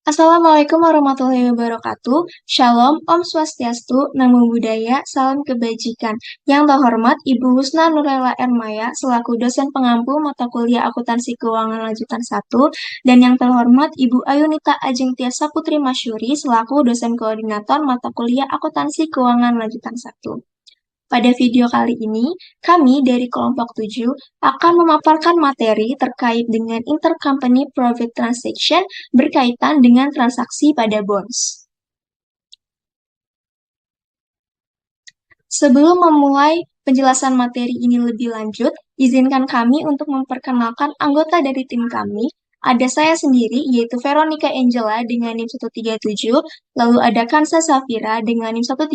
Assalamualaikum warahmatullahi wabarakatuh. Shalom, Om Swastiastu, Namo Buddhaya, Salam Kebajikan. Yang terhormat Ibu Husna Nurlela Ermaya selaku dosen pengampu mata kuliah Akuntansi Keuangan Lanjutan 1 dan yang terhormat Ibu Ayunita Ajeng Tiasa Putri Masyuri selaku dosen koordinator mata kuliah Akuntansi Keuangan Lanjutan 1. Pada video kali ini, kami dari kelompok 7 akan memaparkan materi terkait dengan intercompany profit transaction berkaitan dengan transaksi pada bonds. Sebelum memulai penjelasan materi ini lebih lanjut, izinkan kami untuk memperkenalkan anggota dari tim kami. Ada saya sendiri, yaitu Veronica Angela dengan NIM 137, lalu ada Kansa Safira dengan NIM 130,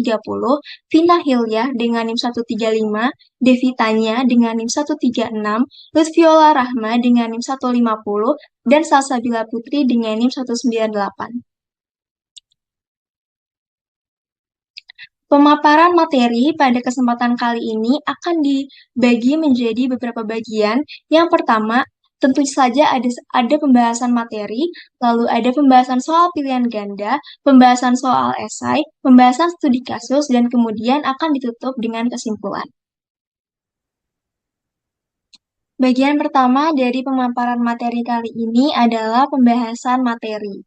Vina Hilya dengan NIM 135, Devi Tanya dengan NIM 136, Lutfiola Rahma dengan NIM 150, dan Salsabila Putri dengan NIM 198. Pemaparan materi pada kesempatan kali ini akan dibagi menjadi beberapa bagian. Yang pertama, tentu saja ada pembahasan materi, lalu ada pembahasan soal pilihan ganda, pembahasan soal esai, pembahasan studi kasus, dan kemudian akan ditutup dengan kesimpulan. Bagian pertama dari pemaparan materi kali ini adalah pembahasan materi.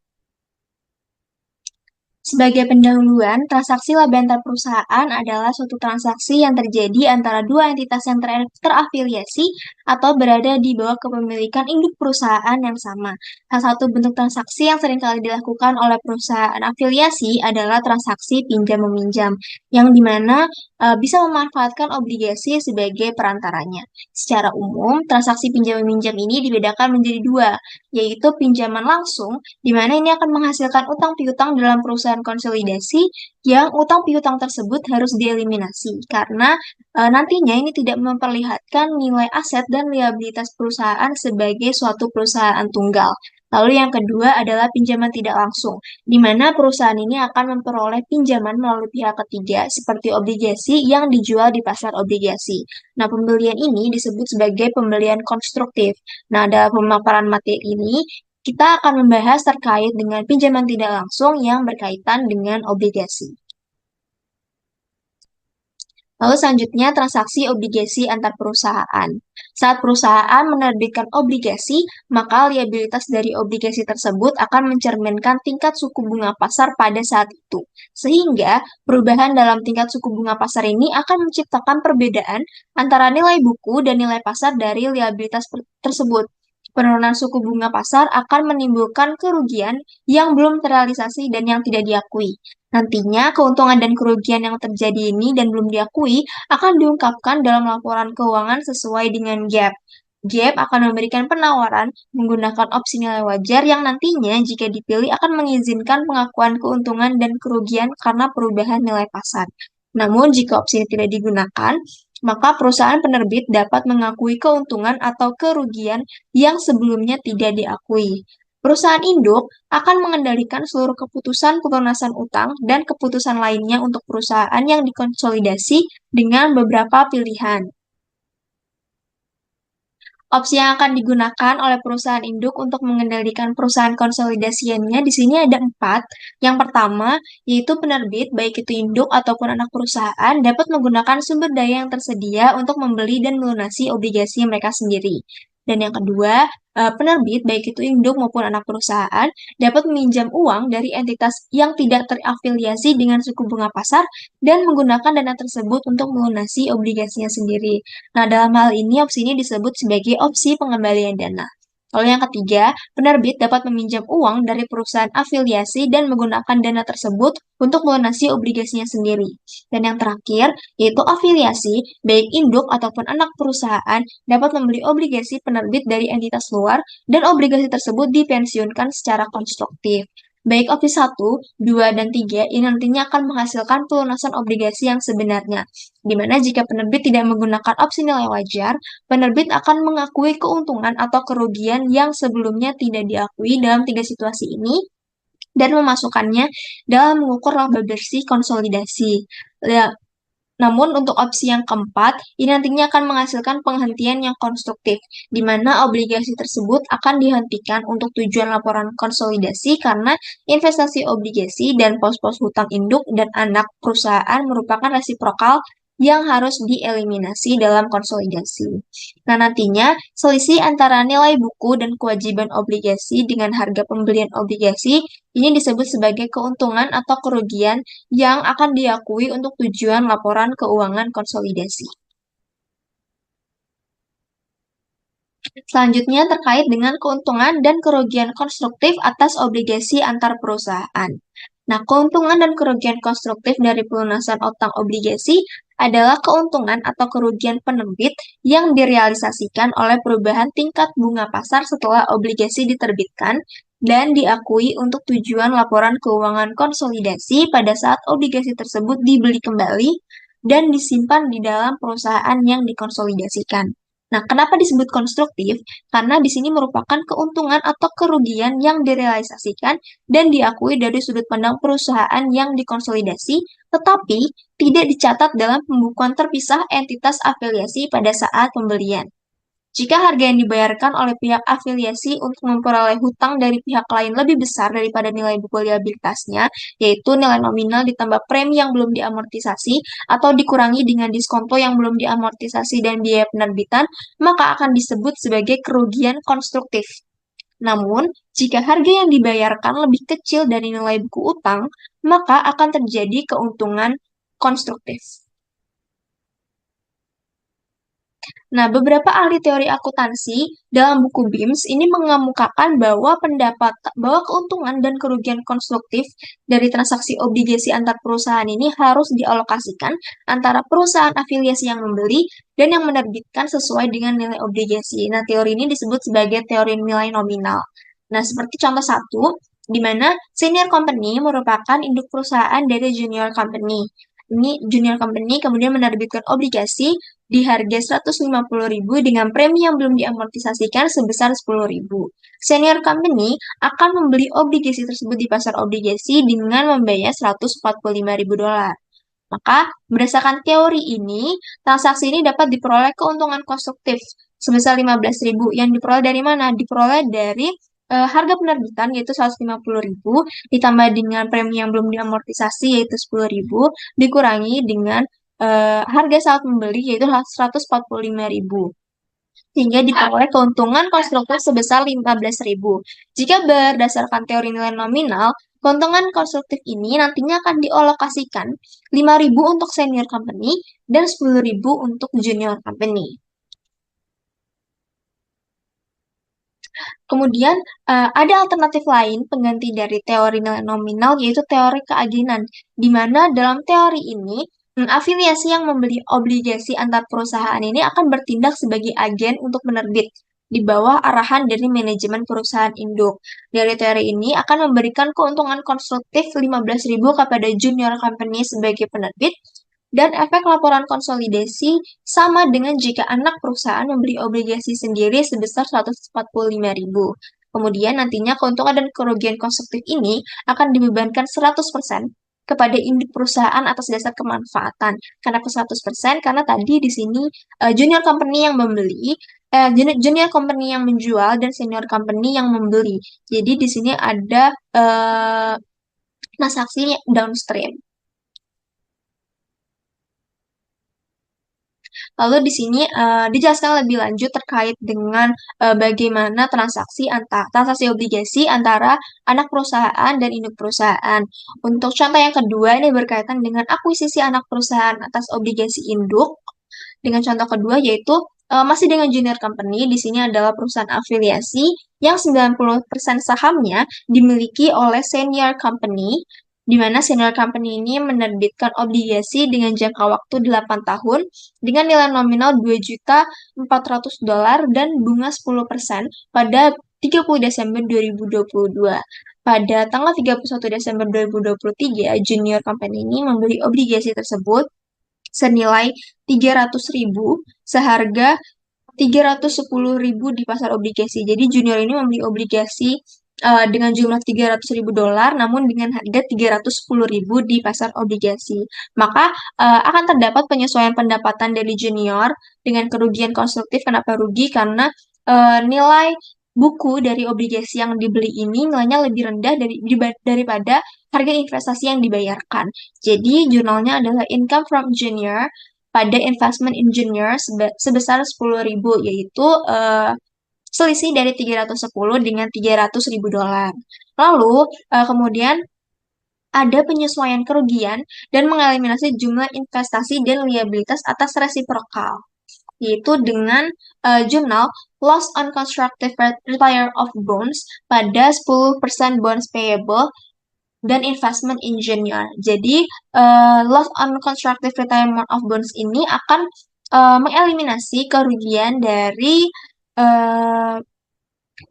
Sebagai pendahuluan, transaksi laba antar perusahaan adalah suatu transaksi yang terjadi antara dua entitas yang terafiliasi atau berada di bawah kepemilikan induk perusahaan yang sama. Salah satu bentuk transaksi yang seringkali dilakukan oleh perusahaan afiliasi adalah transaksi pinjam-meminjam, yang dimana bisa memanfaatkan obligasi sebagai perantaranya. Secara umum, transaksi pinjam-meminjam ini dibedakan menjadi dua, yaitu pinjaman langsung, di mana ini akan menghasilkan utang piutang dalam perusahaan konsolidasi yang utang piutang tersebut harus dieliminasi karena nantinya ini tidak memperlihatkan nilai aset dan liabilitas perusahaan sebagai suatu perusahaan tunggal. Lalu yang kedua adalah pinjaman tidak langsung, di mana perusahaan ini akan memperoleh pinjaman melalui pihak ketiga seperti obligasi yang dijual di pasar obligasi. Nah, pembelian ini disebut sebagai pembelian konstruktif. Nah, dalam pemaparan materi ini, kita akan membahas terkait dengan pinjaman tidak langsung yang berkaitan dengan obligasi. Lalu selanjutnya transaksi obligasi antar perusahaan. Saat perusahaan menerbitkan obligasi, maka liabilitas dari obligasi tersebut akan mencerminkan tingkat suku bunga pasar pada saat itu. Sehingga perubahan dalam tingkat suku bunga pasar ini akan menciptakan perbedaan antara nilai buku dan nilai pasar dari liabilitas tersebut. Penurunan suku bunga pasar akan menimbulkan kerugian yang belum terrealisasi dan yang tidak diakui. Nantinya, keuntungan dan kerugian yang terjadi ini dan belum diakui akan diungkapkan dalam laporan keuangan sesuai dengan GAAP. GAAP akan memberikan penawaran menggunakan opsi nilai wajar yang nantinya jika dipilih akan mengizinkan pengakuan keuntungan dan kerugian karena perubahan nilai pasar. Namun, jika opsi ini tidak digunakan, maka perusahaan penerbit dapat mengakui keuntungan atau kerugian yang sebelumnya tidak diakui. Perusahaan induk akan mengendalikan seluruh keputusan pelunasan utang dan keputusan lainnya untuk perusahaan yang dikonsolidasi dengan beberapa pilihan. Opsi yang akan digunakan oleh perusahaan induk untuk mengendalikan perusahaan konsolidasiannya di sini ada 4. Yang pertama, yaitu penerbit, baik itu induk ataupun anak perusahaan, dapat menggunakan sumber daya yang tersedia untuk membeli dan melunasi obligasi mereka sendiri. Dan yang kedua, penerbit, baik itu induk maupun anak perusahaan, dapat meminjam uang dari entitas yang tidak terafiliasi dengan suku bunga pasar dan menggunakan dana tersebut untuk melunasi obligasinya sendiri. Nah, dalam hal ini opsi ini disebut sebagai opsi pengembalian dana. Lalu yang ketiga, penerbit dapat meminjam uang dari perusahaan afiliasi dan menggunakan dana tersebut untuk melunasi obligasinya sendiri. Dan yang terakhir, yaitu afiliasi, baik induk ataupun anak perusahaan dapat membeli obligasi penerbit dari entitas luar dan obligasi tersebut dipensiunkan secara konstruktif. Baik opsi 1, 2, dan 3 ini nantinya akan menghasilkan pelunasan obligasi yang sebenarnya, di mana jika penerbit tidak menggunakan opsi nilai wajar, penerbit akan mengakui keuntungan atau kerugian yang sebelumnya tidak diakui dalam 3 situasi ini, dan memasukkannya dalam mengukur laba bersih konsolidasi. Namun untuk opsi yang keempat, ini nantinya akan menghasilkan penghentian yang konstruktif, di mana obligasi tersebut akan dihentikan untuk tujuan laporan konsolidasi karena investasi obligasi dan pos-pos hutang induk dan anak perusahaan merupakan resiprokal yang harus dieliminasi dalam konsolidasi. Nah, nantinya selisih antara nilai buku dan kewajiban obligasi dengan harga pembelian obligasi ini disebut sebagai keuntungan atau kerugian yang akan diakui untuk tujuan laporan keuangan konsolidasi. Selanjutnya terkait dengan keuntungan dan kerugian konstruktif atas obligasi antar perusahaan. Nah, keuntungan dan kerugian konstruktif dari pelunasan utang obligasi adalah keuntungan atau kerugian penerbit yang direalisasikan oleh perubahan tingkat bunga pasar setelah obligasi diterbitkan dan diakui untuk tujuan laporan keuangan konsolidasi pada saat obligasi tersebut dibeli kembali dan disimpan di dalam perusahaan yang dikonsolidasikan. Nah, kenapa disebut konstruktif? Karena di sini merupakan keuntungan atau kerugian yang direalisasikan dan diakui dari sudut pandang perusahaan yang dikonsolidasi, tetapi tidak dicatat dalam pembukuan terpisah entitas afiliasi pada saat pembelian. Jika harga yang dibayarkan oleh pihak afiliasi untuk memperoleh hutang dari pihak lain lebih besar daripada nilai buku liabilitasnya, yaitu nilai nominal ditambah premi yang belum diamortisasi atau dikurangi dengan diskonto yang belum diamortisasi dan biaya penerbitan, maka akan disebut sebagai kerugian konstruktif. Namun, jika harga yang dibayarkan lebih kecil dari nilai buku utang, maka akan terjadi keuntungan konstruktif. Nah, beberapa ahli teori akuntansi dalam buku BIMS ini mengemukakan bahwa keuntungan dan kerugian konstruktif dari transaksi obligasi antar perusahaan ini harus dialokasikan antara perusahaan afiliasi yang membeli dan yang menerbitkan sesuai dengan nilai obligasi. Nah, teori ini disebut sebagai teori nilai nominal. Nah, seperti contoh satu, di mana senior company merupakan induk perusahaan dari junior company. Ini junior company kemudian menerbitkan obligasi di harga 150.000 dengan premi yang belum diamortisasikan sebesar 10.000. Senior company akan membeli obligasi tersebut di pasar obligasi dengan membayar 145.000 dolar. Maka, berdasarkan teori ini, transaksi ini dapat diperoleh keuntungan konstruktif sebesar 15.000. Yang diperoleh dari mana? Diperoleh dari harga penerbitan yaitu 150.000 ditambah dengan premi yang belum diamortisasi yaitu 10.000 dikurangi dengan harga saat membeli yaitu 145.000 sehingga diperoleh keuntungan konstruktif sebesar 15.000. Jika berdasarkan teori nilai nominal, keuntungan konstruktif ini nantinya akan dialokasikan 5.000 untuk senior company dan 10.000 untuk junior company. Kemudian ada alternatif lain pengganti dari teori nilai nominal yaitu teori keagenan, di mana dalam teori ini afiliasi yang membeli obligasi antar perusahaan ini akan bertindak sebagai agen untuk menerbit di bawah arahan dari manajemen perusahaan induk. Dari teori ini akan memberikan keuntungan konstruktif 15.000 kepada junior company sebagai penerbit dan efek laporan konsolidasi sama dengan jika anak perusahaan membeli obligasi sendiri sebesar 145.000. Kemudian nantinya keuntungan dan kerugian konstruktif ini akan dibebankan 100% kepada induk perusahaan atas dasar kemanfaatan. Kenapa 100%? Karena tadi di sini junior company yang membeli, junior company yang menjual dan senior company yang membeli. Jadi di sini ada transaksi downstream. Lalu di sini dijelaskan lebih lanjut terkait dengan bagaimana transaksi obligasi antara anak perusahaan dan induk perusahaan. Untuk contoh yang kedua ini berkaitan dengan akuisisi anak perusahaan atas obligasi induk. Dengan contoh kedua yaitu masih dengan junior company, di sini adalah perusahaan afiliasi yang 90% sahamnya dimiliki oleh senior company, di mana senior company ini menerbitkan obligasi dengan jangka waktu 8 tahun dengan nilai nominal 2.400.000 dolar dan bunga 10% pada 30 Desember 2022. Pada tanggal 31 Desember 2023, junior company ini membeli obligasi tersebut senilai 300.000 seharga 310.000 di pasar obligasi. Jadi junior ini membeli obligasi dengan jumlah $300.000 namun dengan harga $310.000 di pasar obligasi. Maka akan terdapat penyesuaian pendapatan dari junior dengan kerugian konstruktif. Kenapa rugi? Karena nilai buku dari obligasi yang dibeli ini nilainya lebih rendah daripada harga investasi yang dibayarkan. Jadi jurnalnya adalah income from junior pada investment in junior sebesar 10.000, yaitu selisih dari 310 dengan $300.000. Lalu, kemudian ada penyesuaian kerugian dan mengeliminasi jumlah investasi dan liabilitas atas resiprokal, yaitu dengan jurnal Loss on Constructive Retire of Bonds pada 10% bonds payable dan investment in junior. Jadi, loss on constructive retirement of bonds ini akan mengeliminasi kerugian dari eh,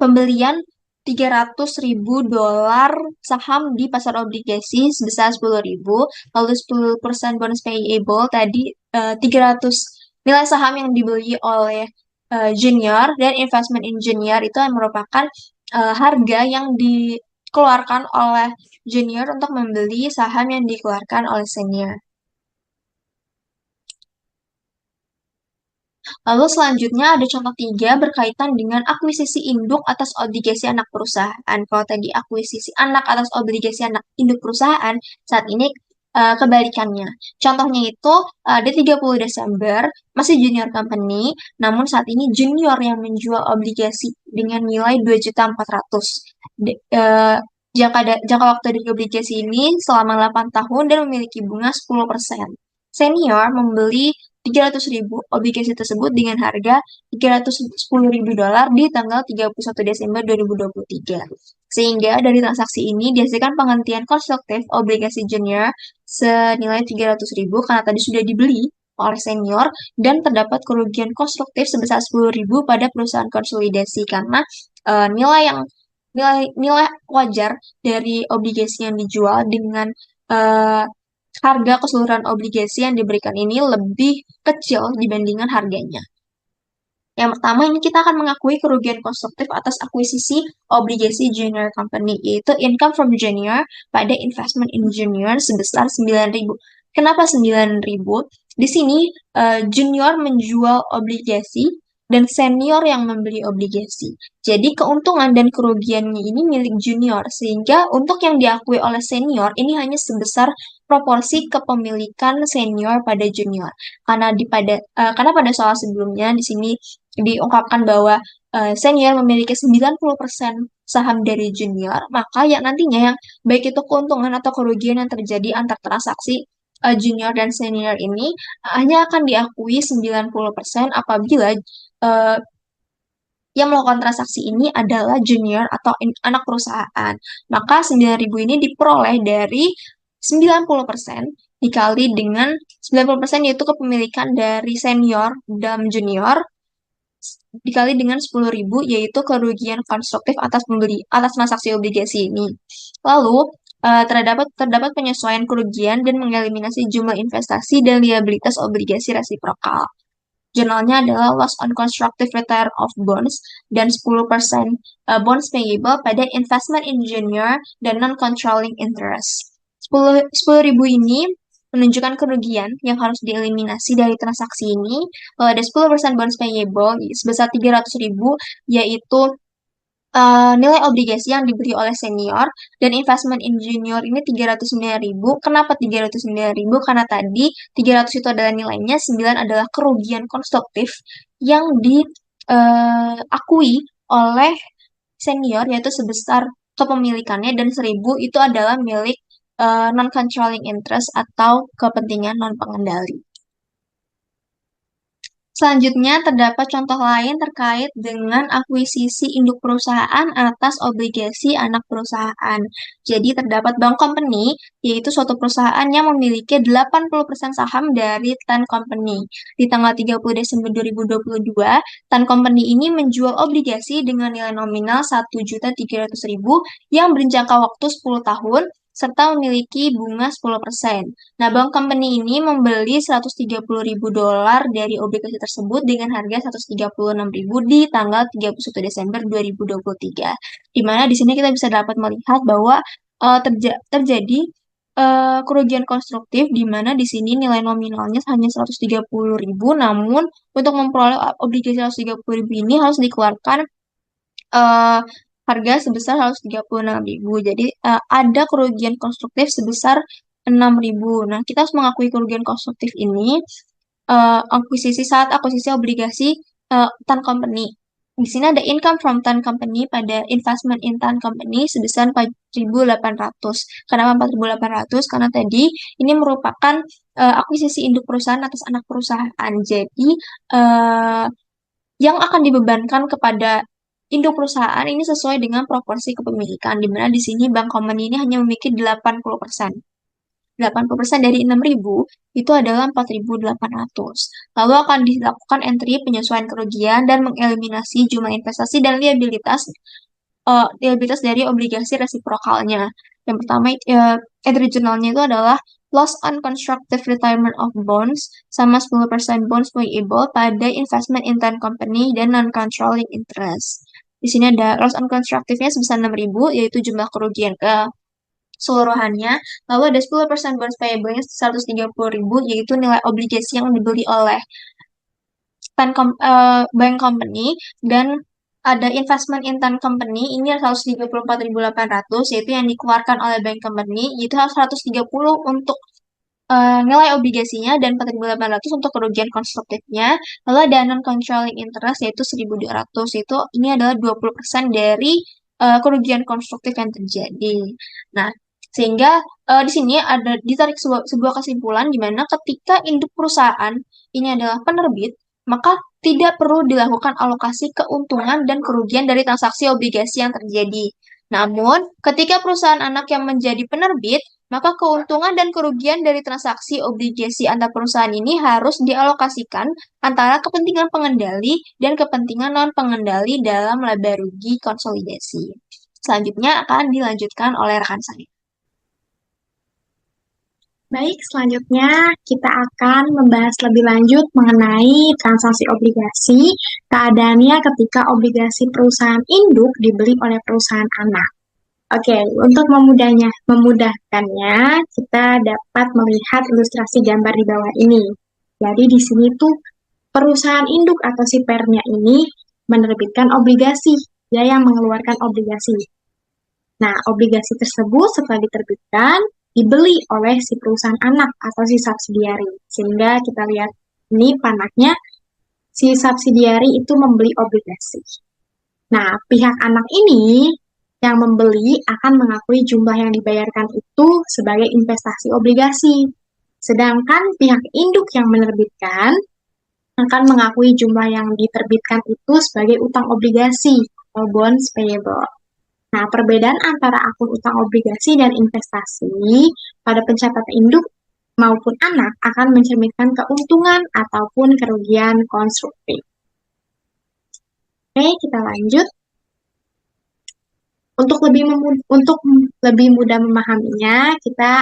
pembelian $300.000 saham di pasar obligasi sebesar 10.000, lalu 10% bonus payable tadi 300 nilai saham yang dibeli oleh junior dan investment in junior itu merupakan harga yang dikeluarkan oleh junior untuk membeli saham yang dikeluarkan oleh senior. Lalu selanjutnya ada contoh 3 berkaitan dengan akuisisi induk atas obligasi anak perusahaan. Kalau tadi akuisisi anak atas obligasi anak induk perusahaan, saat ini kebalikannya. Contohnya itu ada 30 Desember, masih junior company, namun saat ini junior yang menjual obligasi dengan nilai 2.400.000. Jangka waktu dari obligasi ini selama 8 tahun dan memiliki bunga 10%. Senior membeli 300.000 obligasi tersebut dengan harga $310.000 di tanggal 31 Desember 2023. Sehingga dari transaksi ini dihasilkan penghentian konstruktif obligasi junior senilai 300.000 karena tadi sudah dibeli oleh senior dan terdapat kerugian konstruktif sebesar 10.000 pada perusahaan konsolidasi karena nilai yang nilai wajar dari obligasi yang dijual dengan eh, harga keseluruhan obligasi yang diberikan ini lebih kecil dibandingkan harganya. Yang pertama ini kita akan mengakui kerugian konstruktif atas akuisisi obligasi junior company, yaitu income from junior pada investment in junior sebesar 9.000. Kenapa 9.000? Di sini junior menjual obligasi dan senior yang membeli obligasi. Jadi keuntungan dan kerugiannya ini milik junior, sehingga untuk yang diakui oleh senior ini hanya sebesar proporsi kepemilikan senior pada junior. Karena pada soal sebelumnya di sini diungkapkan bahwa senior memiliki 90% saham dari junior, maka ya nantinya yang baik itu keuntungan atau kerugian yang terjadi antar transaksi junior dan senior ini hanya akan diakui 90% apabila yang melakukan transaksi ini adalah junior atau anak perusahaan. Maka 9.000 ini diperoleh dari 90% dikali dengan 90% yaitu kepemilikan dari senior dan junior dikali dengan 10.000 yaitu kerugian konstruktif atas transaksi obligasi ini. Lalu terdapat penyesuaian kerugian dan mengeliminasi jumlah investasi dan liabilitas obligasi resiprokal. Jurnalnya adalah Loss on Constructive Return of Bonds dan 10% bonds payable pada investment in junior dan non-controlling interest. 10.000 ini menunjukkan kerugian yang harus dieliminasi dari transaksi ini. Ada 10% bonds payable sebesar 300.000 yaitu nilai obligasi yang dibeli oleh senior dan investment in junior ini 309.000. Kenapa 309.000? Karena tadi 300 itu adalah nilainya, 9 adalah kerugian konstruktif yang diakui oleh senior yaitu sebesar kepemilikannya dan 1.000 itu adalah milik non-controlling interest atau kepentingan non-pengendali. Selanjutnya, terdapat contoh lain terkait dengan akuisisi induk perusahaan atas obligasi anak perusahaan. Jadi, terdapat bank company, yaitu suatu perusahaan yang memiliki 80% saham dari Tan Company. Di tanggal 30 Desember 2022, Tan Company ini menjual obligasi dengan nilai nominal 1.300.000 yang berjangka waktu 10 tahun serta memiliki bunga 10%. Nah, bank company ini membeli 130.000 dolar dari obligasi tersebut dengan harga 136.000 di tanggal 31 Desember 2023. Di mana di sini kita bisa dapat melihat bahwa terjadi kerugian konstruktif di mana di sini nilai nominalnya hanya 130.000, namun untuk memperoleh obligasi 130.000 ini harus dikeluarkan eh, harga sebesar 136.000. Jadi ada kerugian konstruktif sebesar 6.000. Nah, kita harus mengakui kerugian konstruktif ini saat akuisisi obligasi TAN Company. Di sini ada income from TAN Company pada investment in TAN Company sebesar 4.800. Kenapa 4.800? Karena tadi ini merupakan akuisisi induk perusahaan atas anak perusahaan. Jadi eh, yang akan dibebankan kepada induk perusahaan ini sesuai dengan proporsi kepemilikan, di mana di sini bank company ini hanya memiliki 80%. 80% dari 6.000 itu adalah 4.800. Lalu akan dilakukan entry penyesuaian kerugian dan mengeliminasi jumlah investasi dan liabilitas dari obligasi resiprokalnya. Yang pertama, entry jurnalnya itu adalah loss on constructive retirement of bonds sama 10% bonds payable pada investment in time company dan non-controlling interest. Di sini ada loss on constructive-nya sebesar 6.000, yaitu jumlah kerugian keseluruhannya. Lalu ada 10% bonds payable-nya 130.000, yaitu nilai obligasi yang dibeli oleh bank company, dan ada investment in TAN company ini 134.800, yaitu yang dikeluarkan oleh bank company, itu harus 130 untuk nilai obligasinya dan 4.800 untuk kerugian konstruktifnya. Lalu ada non-controlling interest yaitu 1.200, yaitu ini adalah 20% dari kerugian konstruktif yang terjadi. Nah, sehingga di sini ada ditarik sebuah kesimpulan di mana ketika induk perusahaan ini adalah penerbit, maka tidak perlu dilakukan alokasi keuntungan dan kerugian dari transaksi obligasi yang terjadi. Namun, ketika perusahaan anak yang menjadi penerbit, maka keuntungan dan kerugian dari transaksi obligasi antar perusahaan ini harus dialokasikan antara kepentingan pengendali dan kepentingan non-pengendali dalam laba rugi konsolidasi. Selanjutnya akan dilanjutkan oleh rekan saya. Baik, selanjutnya kita akan membahas lebih lanjut mengenai transaksi obligasi, keadaannya ketika obligasi perusahaan induk dibeli oleh perusahaan anak. Oke, untuk memudahkannya, kita dapat melihat ilustrasi gambar di bawah ini. Jadi di sini tuh perusahaan induk atau si parent-nya ini menerbitkan obligasi, dia yang mengeluarkan obligasi. Nah, obligasi tersebut setelah diterbitkan, dibeli oleh si perusahaan anak atau si subsidiary. Sehingga kita lihat ini panahnya, si subsidiary itu membeli obligasi. Nah, pihak anak ini yang membeli akan mengakui jumlah yang dibayarkan itu sebagai investasi obligasi. Sedangkan pihak induk yang menerbitkan akan mengakui jumlah yang diterbitkan itu sebagai utang obligasi atau bonds payable. Nah, perbedaan antara akun utang obligasi dan investasi pada pencatatan induk maupun anak akan mencerminkan keuntungan ataupun kerugian konstruktif. Oke, kita lanjut. Untuk lebih mudah memahaminya, kita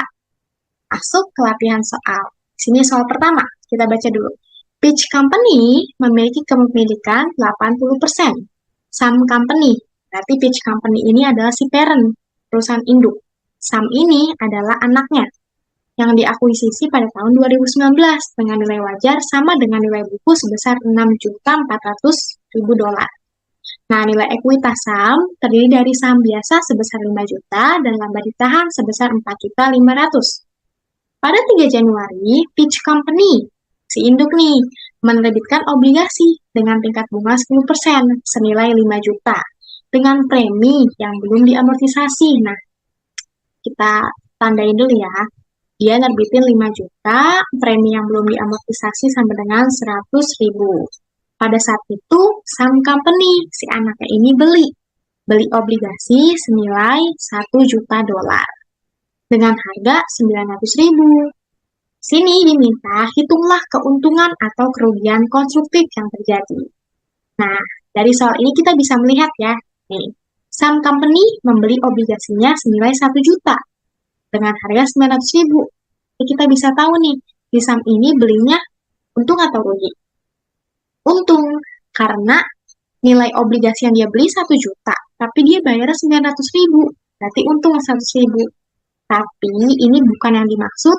masuk ke latihan soal. Sini soal pertama, kita baca dulu. Peach Company memiliki kepemilikan 80%. Some Company, berarti Peach Company ini adalah si parent, perusahaan induk. Some ini adalah anaknya, yang diakuisisi pada tahun 2019 dengan nilai wajar sama dengan nilai buku sebesar 6.400.000 dolar. Nah, nilai ekuitas saham terdiri dari saham biasa sebesar 5 juta dan laba ditahan sebesar 4.500.000. Pada 3 Januari, Peach Company, si induk nih, menerbitkan obligasi dengan tingkat bunga 10% senilai 5 juta dengan premi yang belum diamortisasi. Nah, kita tandain dulu ya. Dia nerbitin 5 juta, premi yang belum diamortisasi sampai dengan 100.000. Pada saat itu, some company, si anaknya ini beli obligasi senilai 1 juta dolar dengan harga 900.000. Sini diminta hitunglah keuntungan atau kerugian konstruktif yang terjadi. Nah, dari soal ini kita bisa melihat ya, nih, some company membeli obligasinya senilai 1 juta. dengan harga 900.000. Jadi kita bisa tahu nih, saham ini belinya untung atau rugi? Untung, karena nilai obligasi yang dia beli 1 juta, tapi dia bayarnya 900.000. Berarti untung 100.000. Tapi ini bukan yang dimaksud,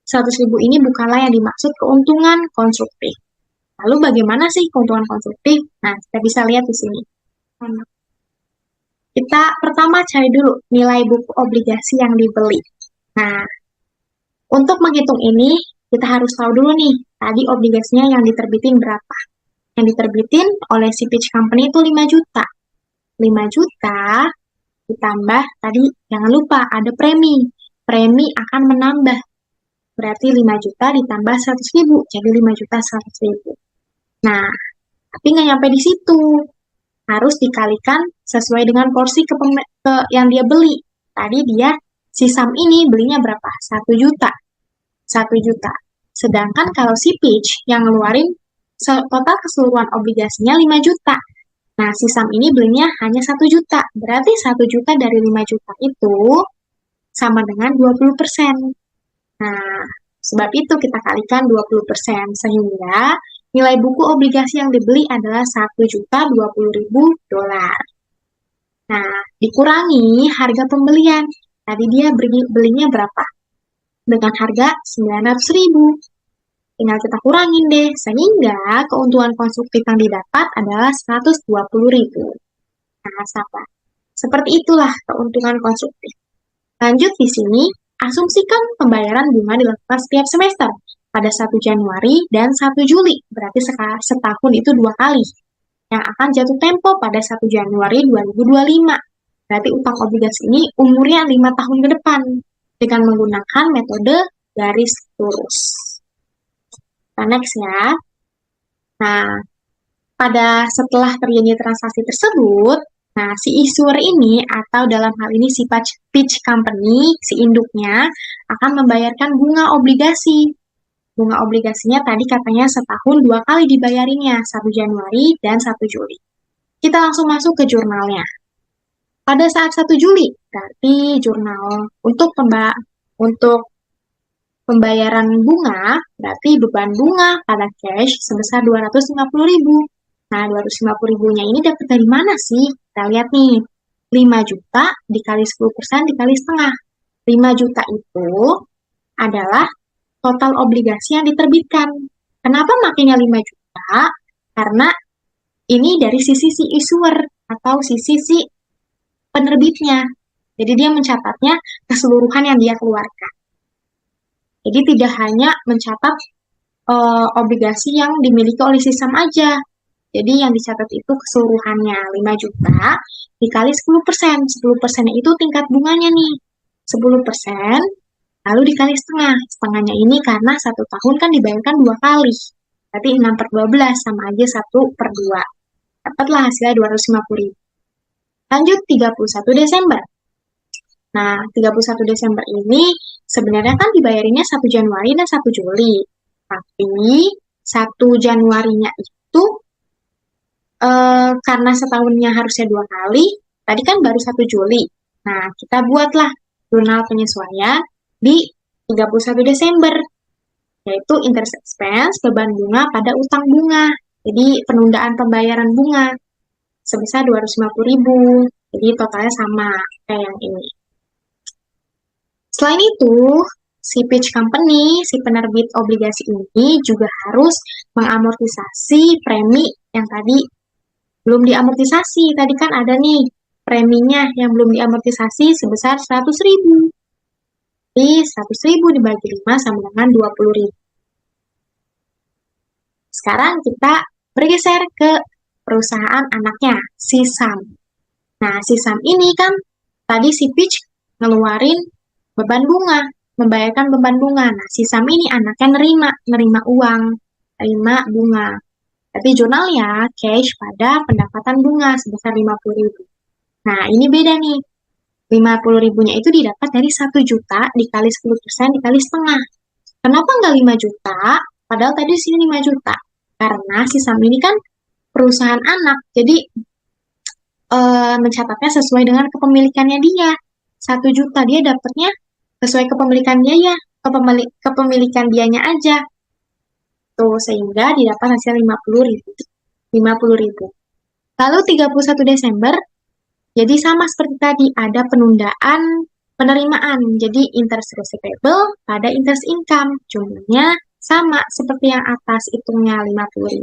100.000 ini bukanlah yang dimaksud keuntungan konstruktif. Lalu bagaimana sih keuntungan konstruktif? Nah, kita bisa lihat di sini. Kita pertama cari dulu nilai buku obligasi yang dibeli. Nah, untuk menghitung ini, kita harus tahu dulu nih, tadi obligasinya yang diterbitin berapa. Yang diterbitin oleh si Peach Company itu 5 juta. 5 juta ditambah tadi, jangan lupa ada premi. Premi akan menambah. Berarti 5 juta ditambah 100.000, jadi 5 juta 100.000. Nah, tapi nggak nyampe di situ. Harus dikalikan sesuai dengan porsi yang dia beli. Tadi dia, si Sam ini belinya berapa? 1 juta. 1 juta. Sedangkan kalau si Peach yang ngeluarin total keseluruhan obligasinya 5 juta. Nah, si Sam ini belinya hanya 1 juta. Berarti 1 juta dari 5 juta itu sama dengan 20%. Nah, sebab itu kita kalikan 20%. Sehingga nilai buku obligasi yang dibeli adalah 1.020.000 dolar. Nah, dikurangi harga pembelian. Tadi dia belinya berapa? Dengan harga 900.000. Tinggal kita kurangin deh, sehingga keuntungan konstruktif yang didapat adalah 120.000. Nah, sama. Seperti itulah keuntungan konstruktif. Lanjut di sini, asumsikan pembayaran bunga dilakukan setiap semester pada 1 Januari dan 1 Juli. Berarti setahun itu 2 kali. Yang akan jatuh tempo pada 1 Januari 2025. Berarti utang obligasi ini umurnya 5 tahun ke depan dengan menggunakan metode garis lurus. Nah, next ya. Nah, setelah terjadi transaksi tersebut, nah si issuer ini atau dalam hal ini si Peach Company, si induknya akan membayarkan bunga obligasi. Bunga obligasinya tadi katanya setahun 2 kali dibayarinya, 1 Januari dan 1 Juli. Kita langsung masuk ke jurnalnya. Pada saat 1 Juli, berarti jurnal untuk pembayaran bunga, berarti beban bunga pada cash sebesar 250.000. Nah, 250.000-nya ini dapat dari mana sih? Kita lihat nih, 5 juta dikali 10% dikali setengah. 5 juta itu adalah total obligasi yang diterbitkan. Kenapa makanya 5 juta? Karena ini dari sisi si issuer atau sisi si penerbitnya. Jadi dia mencatatnya keseluruhan yang dia keluarkan. Jadi tidak hanya mencatat obligasi yang dimiliki oleh si Sam aja. Jadi yang dicatat itu keseluruhannya 5 juta dikali 10%. 10%-nya itu tingkat bunganya nih. 10% lalu dikali setengah. Setengahnya ini karena 1 tahun kan dibayarkan 2 kali. Berarti 6 per 12 sama aja 1 per 2. Dapatlah hasilnya 250.000. Lanjut 31 Desember. Nah, 31 Desember ini sebenarnya kan dibayarinya 1 Januari dan 1 Juli. Tapi 1 Januarinya itu karena setahunnya harusnya 2 kali, tadi kan baru 1 Juli. Nah, kita buatlah jurnal penyesuaian di 31 Desember, yaitu interest expense, beban bunga pada utang bunga. Jadi penundaan pembayaran bunga sebesar 250.000. Jadi totalnya sama kayak yang ini. Selain itu, si Peach Company, si penerbit obligasi ini juga harus mengamortisasi premi yang tadi belum diamortisasi. Tadi kan ada nih preminya yang belum diamortisasi sebesar 100.000. Jadi 100.000 dibagi 5 sama dengan 20.000. Sekarang kita bergeser ke perusahaan anaknya, si Sam. Nah, si Sam ini kan tadi si Peach ngeluarin beban bunga, membayarkan beban bunga. Nah, si Sam ini anaknya nerima uang, nerima bunga. Tapi jurnalnya cash pada pendapatan bunga sebesar 50.000. Nah, ini beda nih. 50.000-nya itu didapat dari 1 juta dikali 10% dikali setengah. Kenapa nggak 5 juta? Padahal tadi sini 5 juta. Karena si Sam ini kan perusahaan anak, jadi mencatatnya sesuai dengan kepemilikannya dia. 1 juta dia dapatnya sesuai kepemilikan dia ya, kepemilikan dianya aja. Tuh, sehingga didapat hasil 50.000. 50.000. Lalu 31 Desember, jadi sama seperti tadi, ada penundaan penerimaan. Jadi interest receivable pada interest income. Jumlahnya sama seperti yang atas, hitungnya 50.000.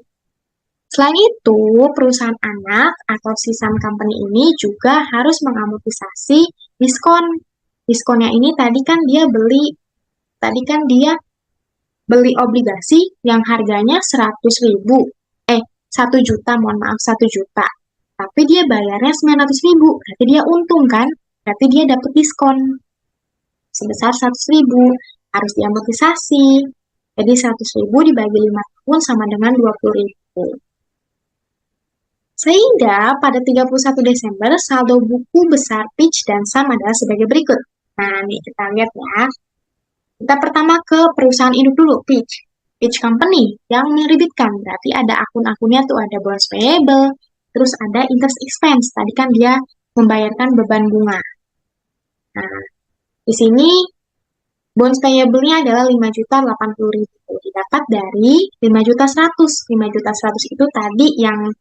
Selain itu, perusahaan anak atau si saham company ini juga harus mengamortisasi diskon. Diskonnya ini tadi kan dia beli obligasi yang harganya 100.000. 1 juta, mohon maaf, 1 juta. Tapi dia bayarnya 900.000, berarti dia untung kan? Berarti dia dapat diskon sebesar 100.000. Harus diamortisasi. Jadi 100.000 dibagi 5 tahun sama dengan 20.000. Sehingga pada 31 Desember saldo buku besar Peach dan Sam adalah sebagai berikut. Nah, nih kita lihat ya. Kita pertama ke perusahaan induk dulu, Peach. Peach Company yang menerbitkan. Berarti ada akun-akunnya tuh, ada bonds payable, terus ada interest expense. Tadi kan dia membayarkan beban bunga. Nah, di sini bonds payable-nya adalah 5.080.000. Didapat dari 5.100.000. 5.100.000 itu tadi yang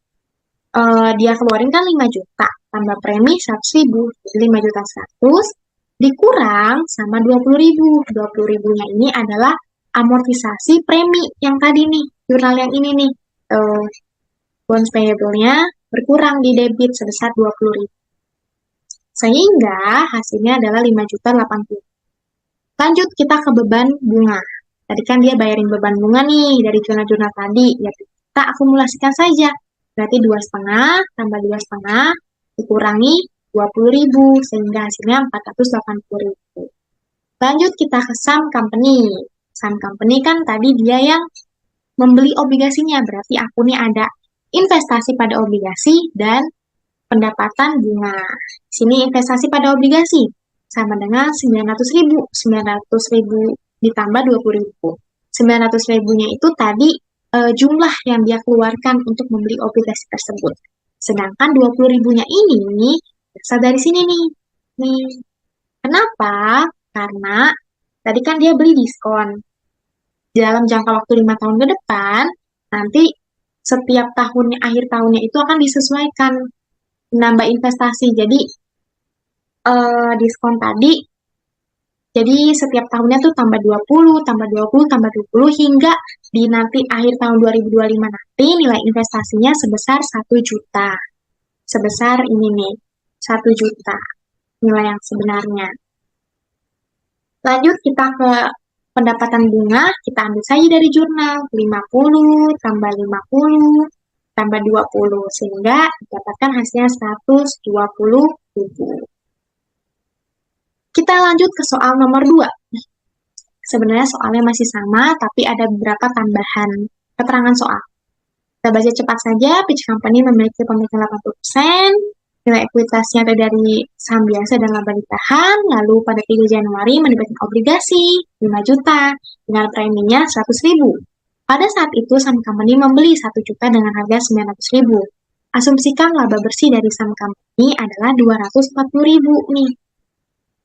dia keluarin kan 5 juta, tambah premi 100.000, jadi 5.100.000 dikurang sama 20.000. 20.000-nya ini adalah amortisasi premi yang tadi nih, jurnal yang ini nih. Bonds payable-nya berkurang di debit sebesar 20.000. Sehingga hasilnya adalah 5.080.000. Lanjut kita ke beban bunga. Tadi kan dia bayarin beban bunga nih dari jurnal-jurnal tadi, ya kita akumulasikan saja. Berarti 2,5 tambah 2,5 dikurangi 20.000, sehingga hasilnya 480.000. Lanjut kita ke saham company. Saham company kan tadi dia yang membeli obligasinya, berarti akunnya ada investasi pada obligasi dan pendapatan bunga. Sini investasi pada obligasi sama dengan 900.000. 900.000 ditambah 20.000. 900.000-nya itu tadi jumlah yang dia keluarkan untuk membeli obligasi tersebut. Sedangkan 20.000-nya ini berasal dari sini nih. Nih. Kenapa? Karena tadi kan dia beli diskon. Dalam jangka waktu 5 tahun ke depan, nanti setiap tahunnya, akhir tahunnya itu akan disesuaikan menambah investasi. Jadi diskon tadi, jadi setiap tahunnya tuh tambah 20, tambah 20, tambah 20, hingga di nanti akhir tahun 2025 nanti nilai investasinya sebesar 1 juta. Sebesar ini nih, 1 juta nilai yang sebenarnya. Lanjut kita ke pendapatan bunga, kita ambil saja dari jurnal, 50 tambah 50 tambah 20, sehingga dapatkan hasilnya 120.000. Kita lanjut ke soal nomor 2. Sebenarnya soalnya masih sama, tapi ada beberapa tambahan keterangan soal. Kita baca cepat saja. Peach Company memiliki pemilikan 80%, nilai ekuitasnya dari saham biasa dan laba ditahan, lalu pada 3 Januari menerbitkan obligasi 5 juta dengan preminya 100.000. Pada saat itu, saham company membeli 1 juta dengan harga 900.000. Asumsikan laba bersih dari saham company adalah 240.000 nih.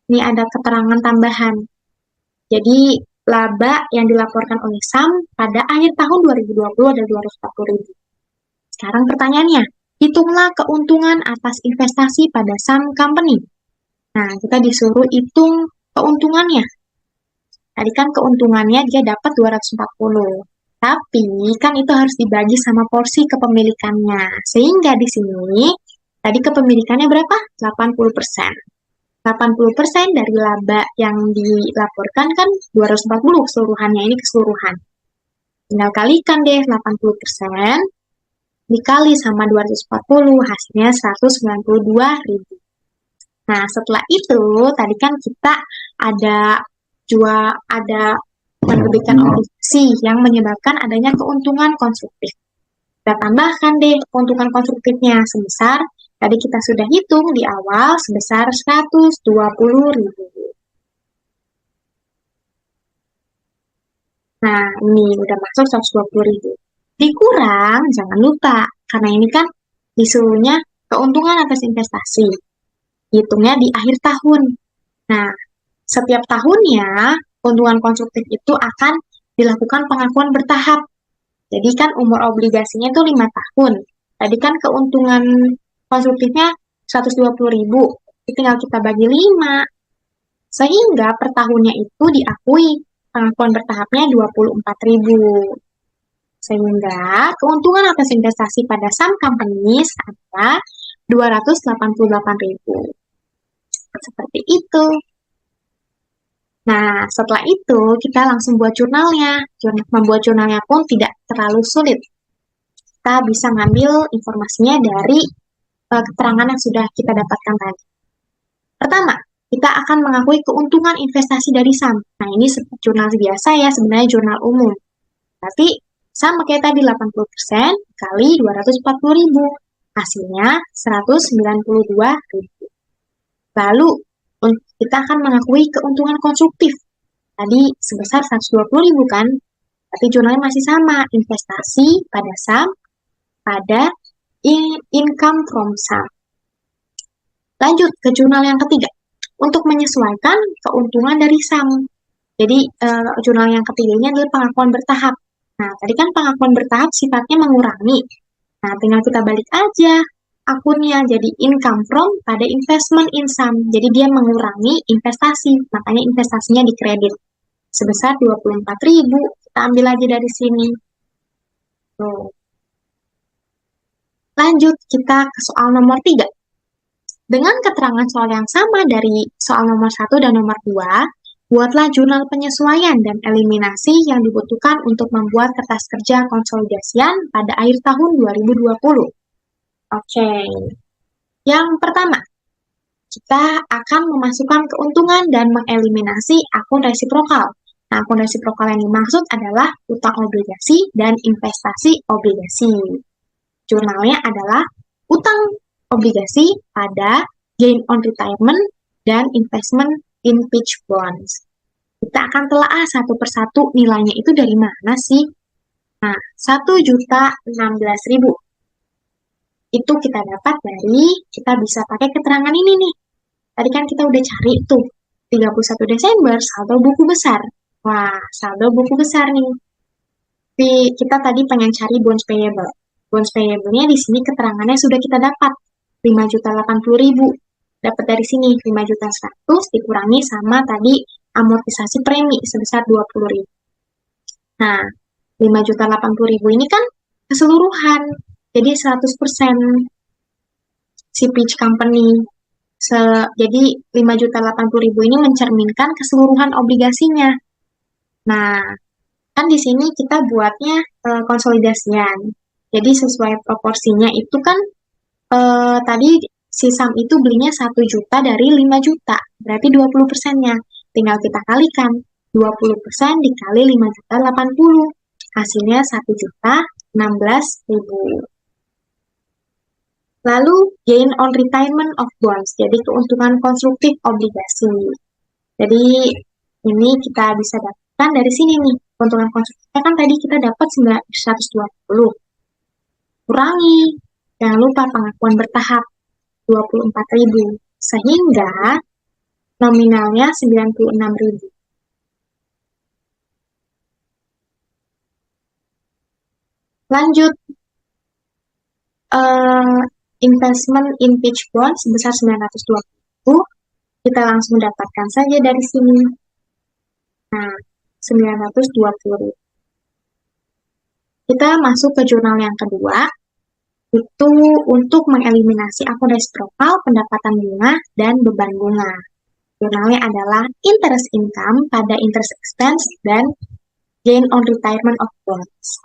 Ini ada keterangan tambahan. Jadi, laba yang dilaporkan oleh saham pada akhir tahun 2020 adalah 240.000. Sekarang pertanyaannya, hitunglah keuntungan atas investasi pada saham company. Nah, kita disuruh hitung keuntungannya. Tadi kan keuntungannya dia dapat 240. Tapi kan itu harus dibagi sama porsi kepemilikannya. Sehingga di sini, tadi kepemilikannya berapa? 80%. 80% dari laba yang dilaporkan kan 240 keseluruhannya, ini keseluruhan. Tinggal kalikan deh 80% dikali sama 240, hasilnya 192.000. Nah, setelah itu tadi kan kita ada menerbitkan obligasi yang menyebabkan adanya keuntungan konstruktif. Kita tambahkan deh keuntungan konstruktifnya sebesar, tadi kita sudah hitung di awal, sebesar 120.000. Nah, ini udah masuk 120.000. Dikurang, jangan lupa, karena ini kan disuruhnya keuntungan atas investasi. Hitungnya di akhir tahun. Nah, Setiap tahunnya, keuntungan konstruktif itu akan dilakukan pengakuan bertahap. Jadi kan umur obligasinya itu 5 tahun. Tadi kan keuntungan konstruktifnya 120.000. Tinggal kita bagi 5. Sehingga per tahunnya itu diakui pengakuan bertahapnya 24.000. Sehingga keuntungan atas investasi pada saham companies adalah 288.000. Seperti itu. Nah, setelah itu kita langsung buat jurnalnya. Membuat jurnalnya pun tidak terlalu sulit. Kita bisa ngambil informasinya dari keterangan yang sudah kita dapatkan tadi. Pertama, kita akan mengakui keuntungan investasi dari saham. Nah, ini jurnal biasa ya, sebenarnya jurnal umum. Berarti sama kayak tadi 80% kali 240.000. Hasilnya 192.000. Lalu, kita akan mengakui keuntungan konstruktif. Tadi sebesar 120.000 kan? Tapi jurnalnya masih sama, investasi pada saham, pada income from saham. Lanjut ke jurnal yang ketiga, untuk menyesuaikan keuntungan dari saham. Jadi, jurnal yang ketiga ini adalah pengakuan bertahap. Nah, tadi kan pengakuan bertahap sifatnya mengurangi. Nah, tinggal kita balik aja akunnya jadi income from pada investment in saham. Jadi dia mengurangi investasi, makanya investasinya dikredit. Sebesar 24.000, kita ambil aja dari sini. Tuh. Lanjut, kita ke soal nomor 3. Dengan keterangan soal yang sama dari soal nomor 1 dan nomor 2, buatlah jurnal penyesuaian dan eliminasi yang dibutuhkan untuk membuat kertas kerja konsolidasian pada akhir tahun 2020. Oke. Yang pertama, kita akan memasukkan keuntungan dan mengeliminasi akun resiprokal. Nah, akun resiprokal yang dimaksud adalah utang obligasi dan investasi obligasi. Jurnalnya adalah utang obligasi pada gain on retirement dan investment in pitch bonds. Kita akan telaah satu persatu nilainya itu dari mana sih? Nah, 1.016.000. Itu kita dapat dari, kita bisa pakai keterangan ini nih. Tadi kan kita udah cari tuh, 31 Desember saldo buku besar. Wah, saldo buku besar nih. Tapi kita tadi pengen cari bonds payable. Bonds payable-nya di sini keterangannya sudah kita dapat. 5.080.000. Dapat dari sini 5.100.000 dikurangi sama tadi amortisasi premi sebesar 20.000. Nah, 5.080.000 ini kan keseluruhan. Jadi 100% si pitch company. Jadi 5.080.000 ini mencerminkan keseluruhan obligasinya. Nah, kan di sini kita buatnya konsolidasian. Jadi sesuai proporsinya itu kan tadi si saham itu belinya 1 juta dari 5 juta. Berarti 20%-nya. Tinggal kita kalikan. 20% dikali 5.080.000. Hasilnya 1.016.000. Lalu, gain on retirement of bonds. Jadi keuntungan konstruktif obligasi. Jadi ini kita bisa dapatkan dari sini nih. Keuntungan konstruktifnya kan tadi kita dapat 120. Kurangi. Jangan lupa pengakuan bertahap 24.000. Sehingga nominalnya 96.000. Lanjut. Investment in pitch bond sebesar 920.000. Kita langsung dapatkan saja dari sini. Nah, 920.000. Kita masuk ke jurnal yang kedua, itu untuk mengeliminasi akun resiprokal, pendapatan bunga, dan beban bunga. Jurnalnya adalah interest income pada interest expense dan gain on retirement of bonds.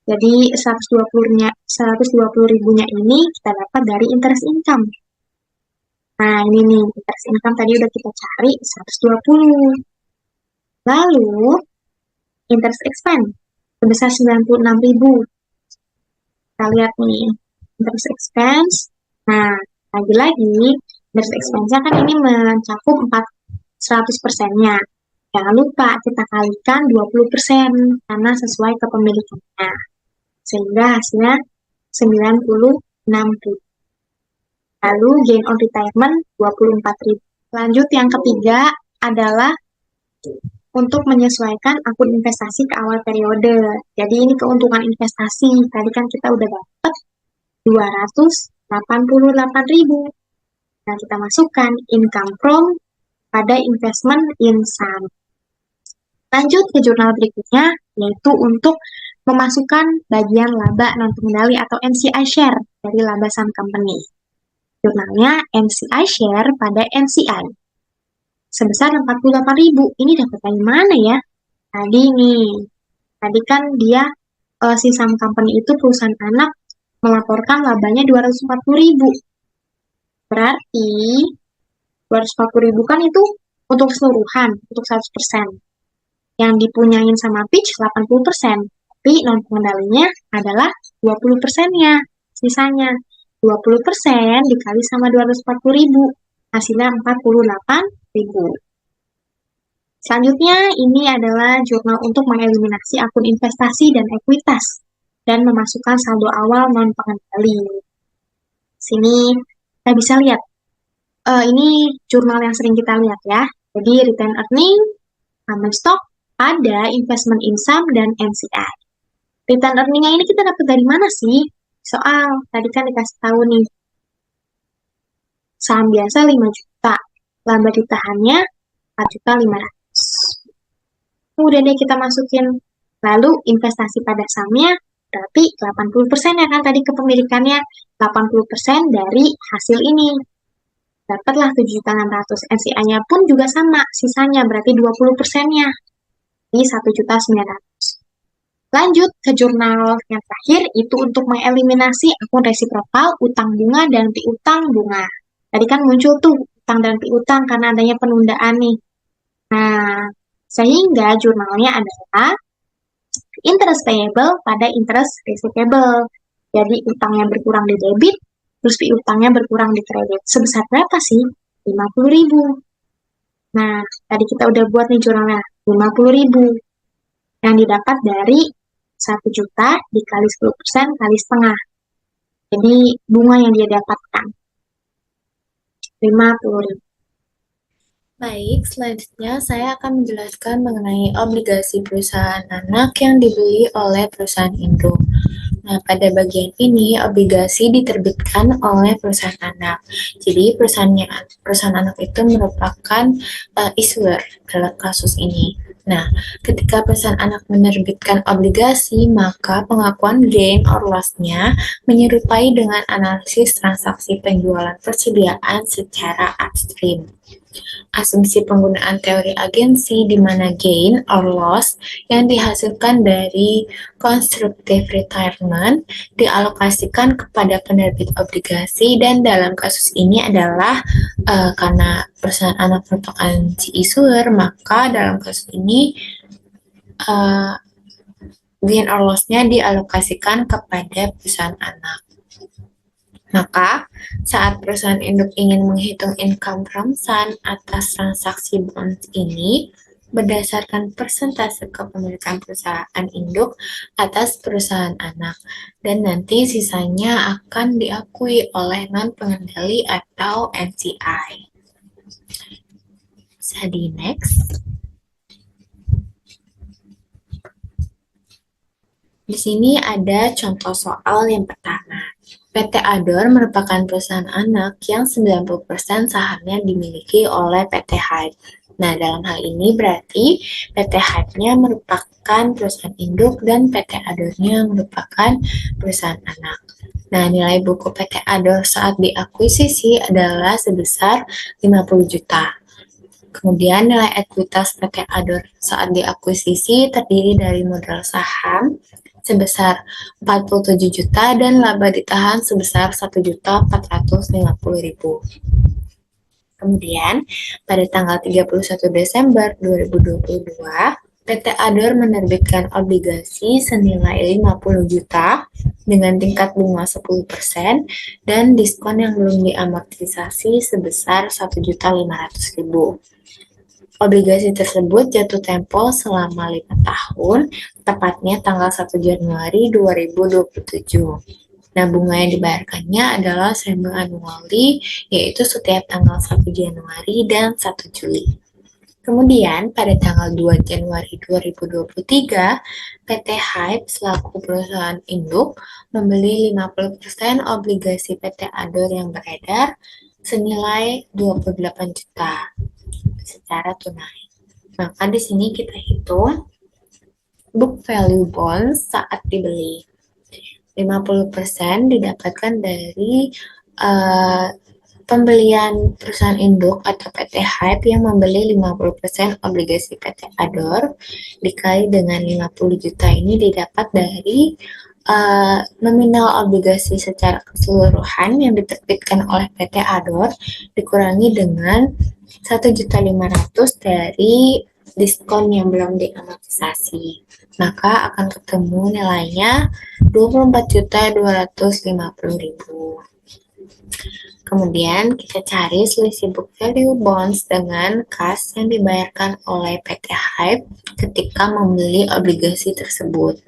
Jadi 120.000-nya ini kita dapat dari interest income. Nah, ini nih, interest income tadi udah kita cari 120. Lalu, interest expense sebesar 96.000. Kita lihat nih, interest expense. Nah, lagi-lagi, interest expense-nya kan ini mencakup 100%-nya. Jangan lupa kita kalikan 20% karena sesuai kepemilikannya. Sehingga hasilnya 96.000. Lalu gain on retirement 24.000. Lanjut yang ketiga, adalah untuk menyesuaikan akun investasi ke awal periode. Jadi ini keuntungan investasi. Tadi kan kita udah dapat 288.000. Nah, kita masukkan income from pada investment in saham. Lanjut ke jurnal berikutnya, yaitu untuk memasukkan bagian laba non-pengendali atau NCI share dari laba saham company. Jurnalnya NCI share pada NCI sebesar 48.000. Ini dapat dari mana ya? Tadi kan dia si saham company itu perusahaan anak melaporkan labanya 240.000. Berarti 240.000 kan itu untuk keseluruhan, untuk 100%. Yang dipunyain sama Peach 80%. Tapi non pengendalinya adalah 20%-nya. Sisanya 20% dikali sama 240.000. Hasilnya 48.000. Selanjutnya, ini adalah jurnal untuk mengeliminasi akun investasi dan ekuitas dan memasukkan saldo awal non pengendali. Sini kita bisa lihat. Ini jurnal yang sering kita lihat ya. Jadi return earning, common stock, ada investment in saham dan NCI. Return earning-nya ini kita dapat dari mana sih? Soal tadi kan dikasih tahu nih. Saham biasa 5 juta. Laba ditahannya 4.500.000. Udah deh kita masukin. Lalu investasi pada sahamnya berarti 80% ya kan tadi kepemilikannya 80% dari hasil ini. Dapatlah 7.600.000. NCI-nya pun juga sama, sisanya berarti 20%-nya. Di 1.900.000. Lanjut ke jurnal yang terakhir, itu untuk mengeliminasi akun resiprokal, utang bunga, dan piutang bunga. Tadi kan muncul tuh utang dan piutang karena adanya penundaan nih. Nah, sehingga jurnalnya adalah interest payable pada interest receivable. Jadi utangnya berkurang di debit, terus piutangnya berkurang di kredit. Sebesar berapa sih? 50.000. Nah, tadi kita udah buat nih jurnalnya, 50.000. Yang didapat dari 1 juta dikali 10% kali setengah. Jadi bunga yang dia dapatkan 50.000. Baik, selanjutnya saya akan menjelaskan mengenai obligasi perusahaan anak yang dibeli oleh perusahaan induk. Nah, pada bagian ini, obligasi diterbitkan oleh perusahaan anak. Jadi, perusahaan anak itu merupakan issuer dalam kasus ini. Nah, ketika perusahaan anak menerbitkan obligasi, maka pengakuan gain or loss-nya menyerupai dengan analisis transaksi penjualan persediaan secara upstream. Asumsi penggunaan teori agensi di mana gain or loss yang dihasilkan dari constructive retirement dialokasikan kepada penerbit obligasi, dan dalam kasus ini adalah karena perusahaan anak merupakan si issuer, maka dalam kasus ini gain or loss-nya dialokasikan kepada perusahaan anak. Maka, saat perusahaan induk ingin menghitung income from saham atas transaksi bonds ini, berdasarkan persentase kepemilikan perusahaan induk atas perusahaan anak, dan nanti sisanya akan diakui oleh non-pengendali atau NCI. Bisa di next. Di sini ada contoh soal yang pertama. PT Ador merupakan perusahaan anak yang 90% sahamnya dimiliki oleh PT Hyde. Nah, dalam hal ini berarti PT Hyde-nya merupakan perusahaan induk dan PT Ador-nya merupakan perusahaan anak. Nah, nilai buku PT Ador saat diakuisisi adalah sebesar 50 juta. Kemudian nilai ekuitas PT Ador saat diakuisisi terdiri dari modal saham sebesar 47 juta dan laba ditahan sebesar 1.450.000. Kemudian, pada tanggal 31 Desember 2022, PT Ador menerbitkan obligasi senilai 50 juta dengan tingkat bunga 10% dan diskon yang belum diamortisasi sebesar 1.500.000. Obligasi tersebut jatuh tempo selama 5 tahun, tepatnya tanggal 1 Januari 2027. Nah, bunga yang dibayarkannya adalah semi-annually, yaitu setiap tanggal 1 Januari dan 1 Juli. Kemudian, pada tanggal 2 Januari 2023, PT Hype selaku perusahaan induk membeli 50% obligasi PT Ador yang beredar senilai 28 juta secara tunai. Maka di sini kita hitung book value bonds saat dibeli. 50% didapatkan dari pembelian perusahaan induk atau PT Hype yang membeli 50% obligasi PT Ador dikali dengan 50 juta ini didapat dari nominal obligasi secara keseluruhan yang diterbitkan oleh PT Ador dikurangi dengan 1.500.000 dari diskon yang belum diamortisasi. Maka akan ketemu nilainya 24.250.000. Kemudian kita cari selisih book value bonds dengan kas yang dibayarkan oleh PT Hype ketika membeli obligasi tersebut.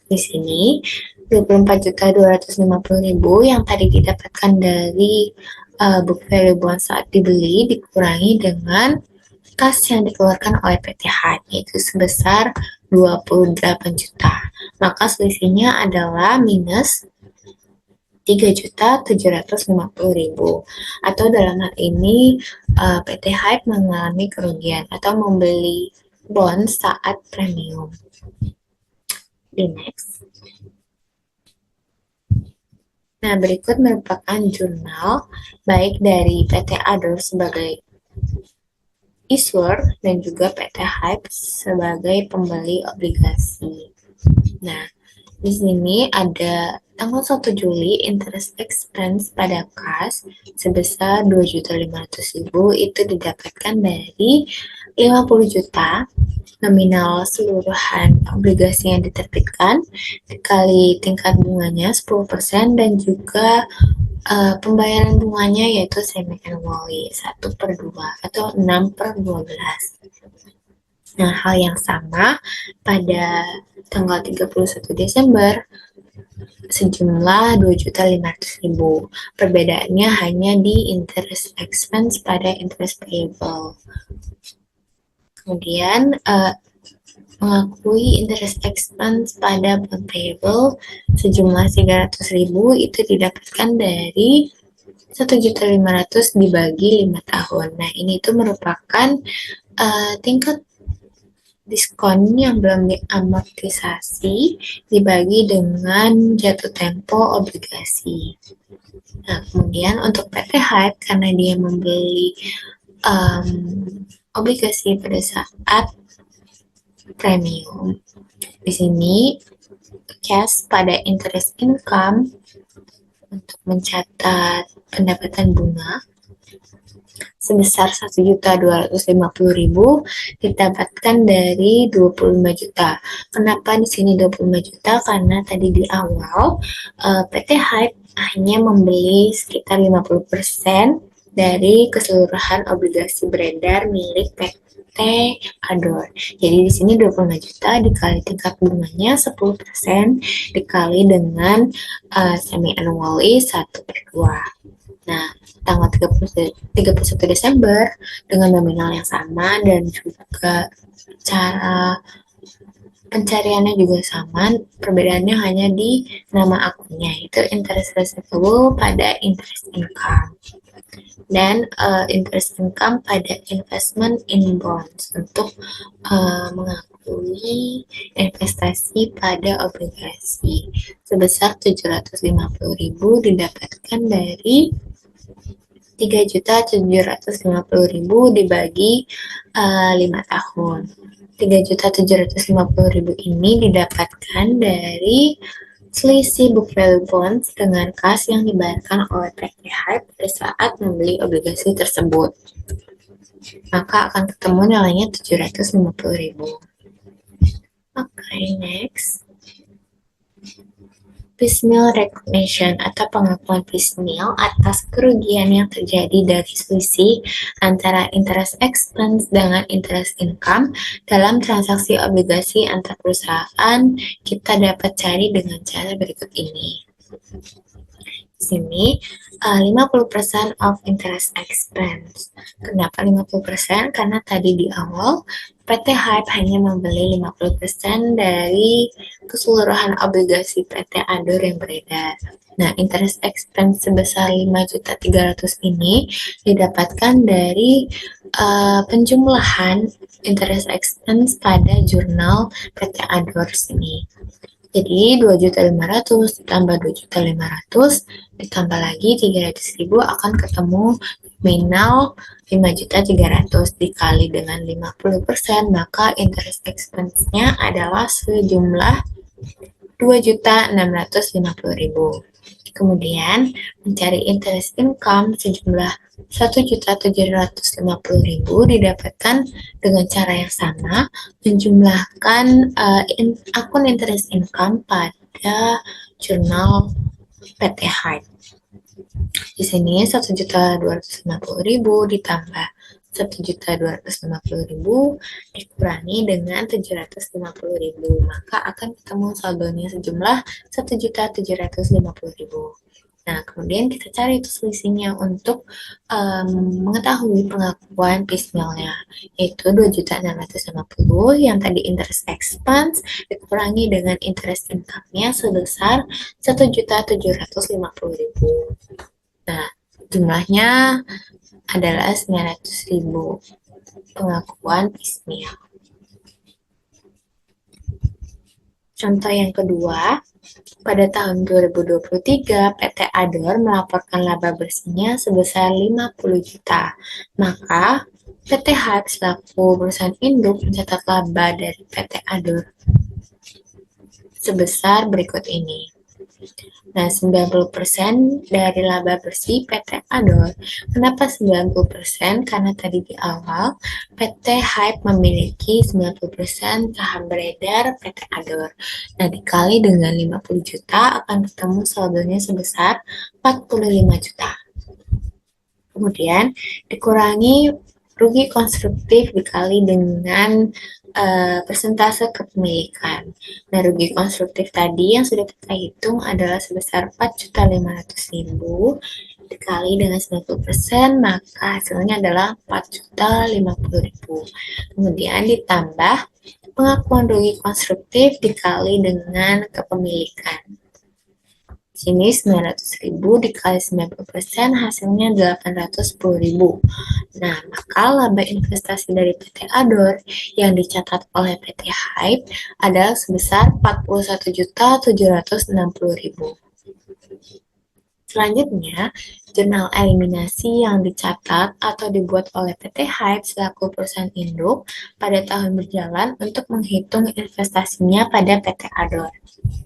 Di sini 24.250.000 yang tadi didapatkan dari book value bonds saat dibeli dikurangi dengan kas yang dikeluarkan oleh PT Hype yaitu sebesar 28 juta. Maka selisihnya adalah minus 3.750.000 atau dalam hal ini PT Hype mengalami kerugian atau membeli bond saat premium. Di next. Nah, berikut merupakan jurnal baik dari PT Ador sebagai issuer dan juga PT Hype sebagai pembeli obligasi. Nah, di sini ada tanggal 1 Juli interest expense pada kas sebesar 2.500.000 itu didapatkan dari 50 juta nominal seluruhan obligasi yang diterbitkan dikali tingkat bunganya 10% dan juga pembayaran bunganya yaitu semi-annually 1/2 atau 6/12. Nah, hal yang sama pada tanggal 31 Desember sejumlah 2.500.000. Perbedaannya hanya di interest expense pada interest payable. Kemudian mengakui interest expense pada bond payable sejumlah 300.000 itu didapatkan dari 1.500.000 dibagi 5 tahun. Nah, ini itu merupakan tingkat diskon yang belum diamortisasi dibagi dengan jatuh tempo obligasi. Nah, kemudian untuk PT Hype karena dia membeli obligasi pada saat premium. Di sini cash pada interest income untuk mencatat pendapatan bunga sebesar 1.250.000 didapatkan dari 25 juta. Kenapa di sini 25 juta? Karena tadi di awal PT Hype hanya membeli sekitar 50% dari keseluruhan obligasi beredar milik PT Ador. Jadi di sini 25 juta dikali tingkat bunganya 10% dikali dengan semi-annually 1/2. Nah, tanggal 31 Desember dengan nominal yang sama dan juga cara pencariannya juga sama, perbedaannya hanya di nama akunnya, yaitu interest receivable pada interest income dan interest income pada investment in bonds untuk mengakui investasi pada obligasi sebesar 750.000 didapatkan dari 3.750.000 dibagi 5 tahun. 3.750.000 ini didapatkan dari selisih book value bonds dengan kas yang dibayarkan oleh PT Hype pada saat membeli obligasi tersebut. Maka akan ketemu nilainya 750.000. Oke, next. Piecemeal recognition atau pengakuan piecemeal atas kerugian yang terjadi dari selisih antara interest expense dengan interest income dalam transaksi obligasi antar perusahaan kita dapat cari dengan cara berikut ini. Di sini 50% of interest expense. Kenapa 50%? Karena tadi di awal PT Hype hanya membeli 50% dari keseluruhan obligasi PT Ador yang beredar. Nah, interest expense sebesar 5.300.000 ini didapatkan dari penjumlahan interest expense pada jurnal PT Ador ini. Jadi 2.500.000 ditambah 2.500.000 ditambah lagi 300.000 akan ketemu nominal 5.300.000 dikali dengan 50%, maka interest expense-nya adalah sejumlah 2.650.000. Kemudian mencari interest income sejumlah 1.750.000 didapatkan dengan cara yang sama, menjumlahkan akun interest income pada jurnal PT Hype. Di sini 1.250.000 ditambah 1.250.000 dikurangi dengan 750.000, maka akan ketemu saldonya sejumlah 1.750.000. Nah, kemudian kita cari itu selisihnya untuk mengetahui pengakuan piecemealnya, yaitu 2.650 yang tadi interest expense dikurangi dengan interest income-nya sebesar 1.750.000. Nah, jumlahnya adalah 900.000 pengakuan piecemeal. Contoh yang kedua, pada tahun 2023, PT Ador melaporkan laba bersihnya sebesar 50 juta. Maka, PT Hype selaku perusahaan induk mencatat laba dari PT Ador sebesar berikut ini. Nah, 90% dari laba bersih PT Ador. Kenapa 90%? Karena tadi di awal PT Hype memiliki 90% saham beredar PT Ador. Nah, dikali dengan 50 juta akan ketemu saldonya sebesar 45 juta. Kemudian dikurangi rugi konstruktif dikali dengan persentase kepemilikan. Nah, rugi konstruktif tadi yang sudah kita hitung adalah sebesar 4.500.000 dikali dengan 90%, maka hasilnya adalah 4.050.000. Kemudian ditambah pengakuan rugi konstruktif dikali dengan kepemilikan. Sini 900.000 dikali 90% hasilnya 810.000. Nah, maka laba investasi dari PT Ador yang dicatat oleh PT Hype adalah sebesar 41.760.000. Selanjutnya, jurnal eliminasi yang dicatat atau dibuat oleh PT Hype selaku perusahaan induk pada tahun berjalan untuk menghitung investasinya pada PT Ador.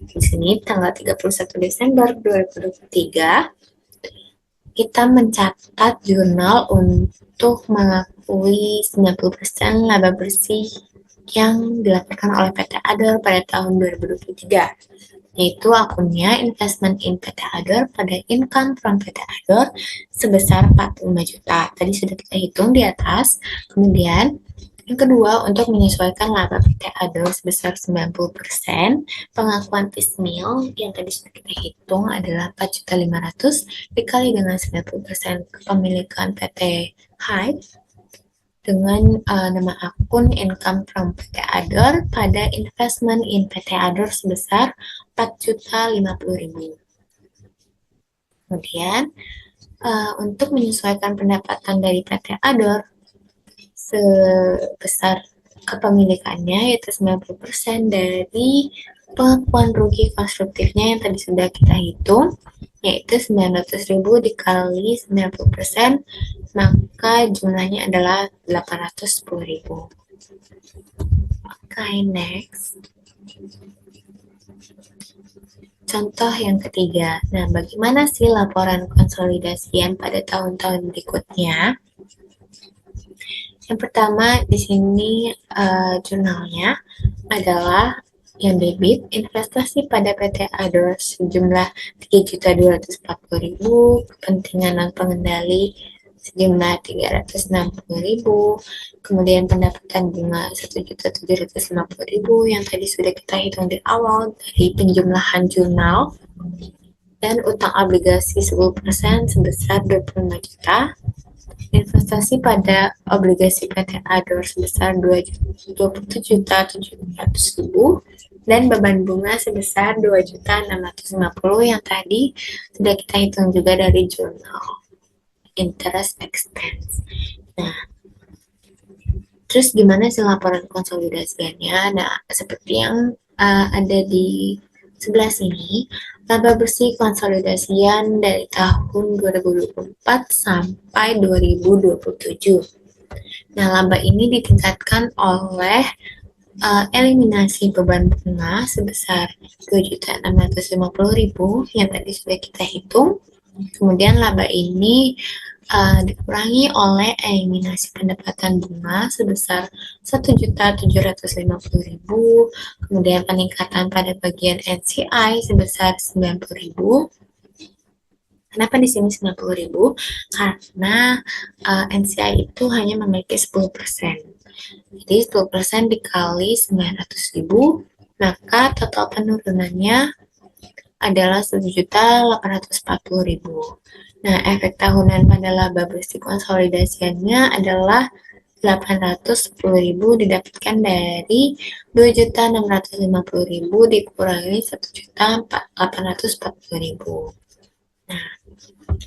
Di sini tanggal 31 Desember 2023 kita mencatat jurnal untuk mengakui 90% laba bersih yang dilaporkan oleh PT Ador pada tahun 2023, yaitu akunnya investment in PT Ador pada income from PT Ador sebesar 45 juta. Tadi sudah kita hitung di atas. Kemudian yang kedua, untuk menyesuaikan laba PT Ador sebesar 90%, pengakuan piecemeal yang tadi sudah kita hitung adalah 4.500.000 dikali dengan 90% kepemilikan PT Hype dengan nama akun income from PT Ador pada investment in PT Ador sebesar 4.050.000. Kemudian, untuk menyesuaikan pendapatan dari PT Ador sebesar kepemilikannya yaitu 90% dari pengakuan rugi konstruktifnya yang tadi sudah kita hitung, yaitu 900.000 dikali 90%, maka jumlahnya adalah 810.000. Oke, next. Contoh yang ketiga. Nah, bagaimana sih laporan konsolidasian pada tahun-tahun berikutnya? Yang pertama di sini jurnalnya adalah yang debit investasi pada PT Ador sejumlah 3.240.000, kepentingan non pengendali sejumlah 360.000, kemudian pendapatan bunga 1.750.000 yang tadi sudah kita hitung di awal dari penjumlahan jurnal, dan utang obligasi 10% sebesar 25 juta, investasi pada obligasi PT Ador sebesar 27.700.000, dan beban bunga sebesar 2.650.000 yang tadi sudah kita hitung juga dari jurnal interest expense. Nah, terus gimana sih laporan konsolidasiannya? Nah, seperti yang ada di sebelah sini, laba bersih konsolidasian dari tahun 2024 sampai 2027. Nah, laba ini ditingkatkan oleh eliminasi beban bunga sebesar 2.650.000 yang tadi sudah kita hitung. Kemudian laba ini dikurangi oleh eliminasi pendapatan bunga sebesar 1.750.000, kemudian peningkatan pada bagian NCI sebesar 90.000. Kenapa di sini 90.000? Karena NCI itu hanya memiliki 10%. Jadi 10% dikali 900.000, maka total penurunannya adalah 1.840.000. Nah, efek tahunan pada laba bersih konsolidasiannya adalah 810.000 didapatkan dari 2.650.000 dikurangi 1.840.000. Nah,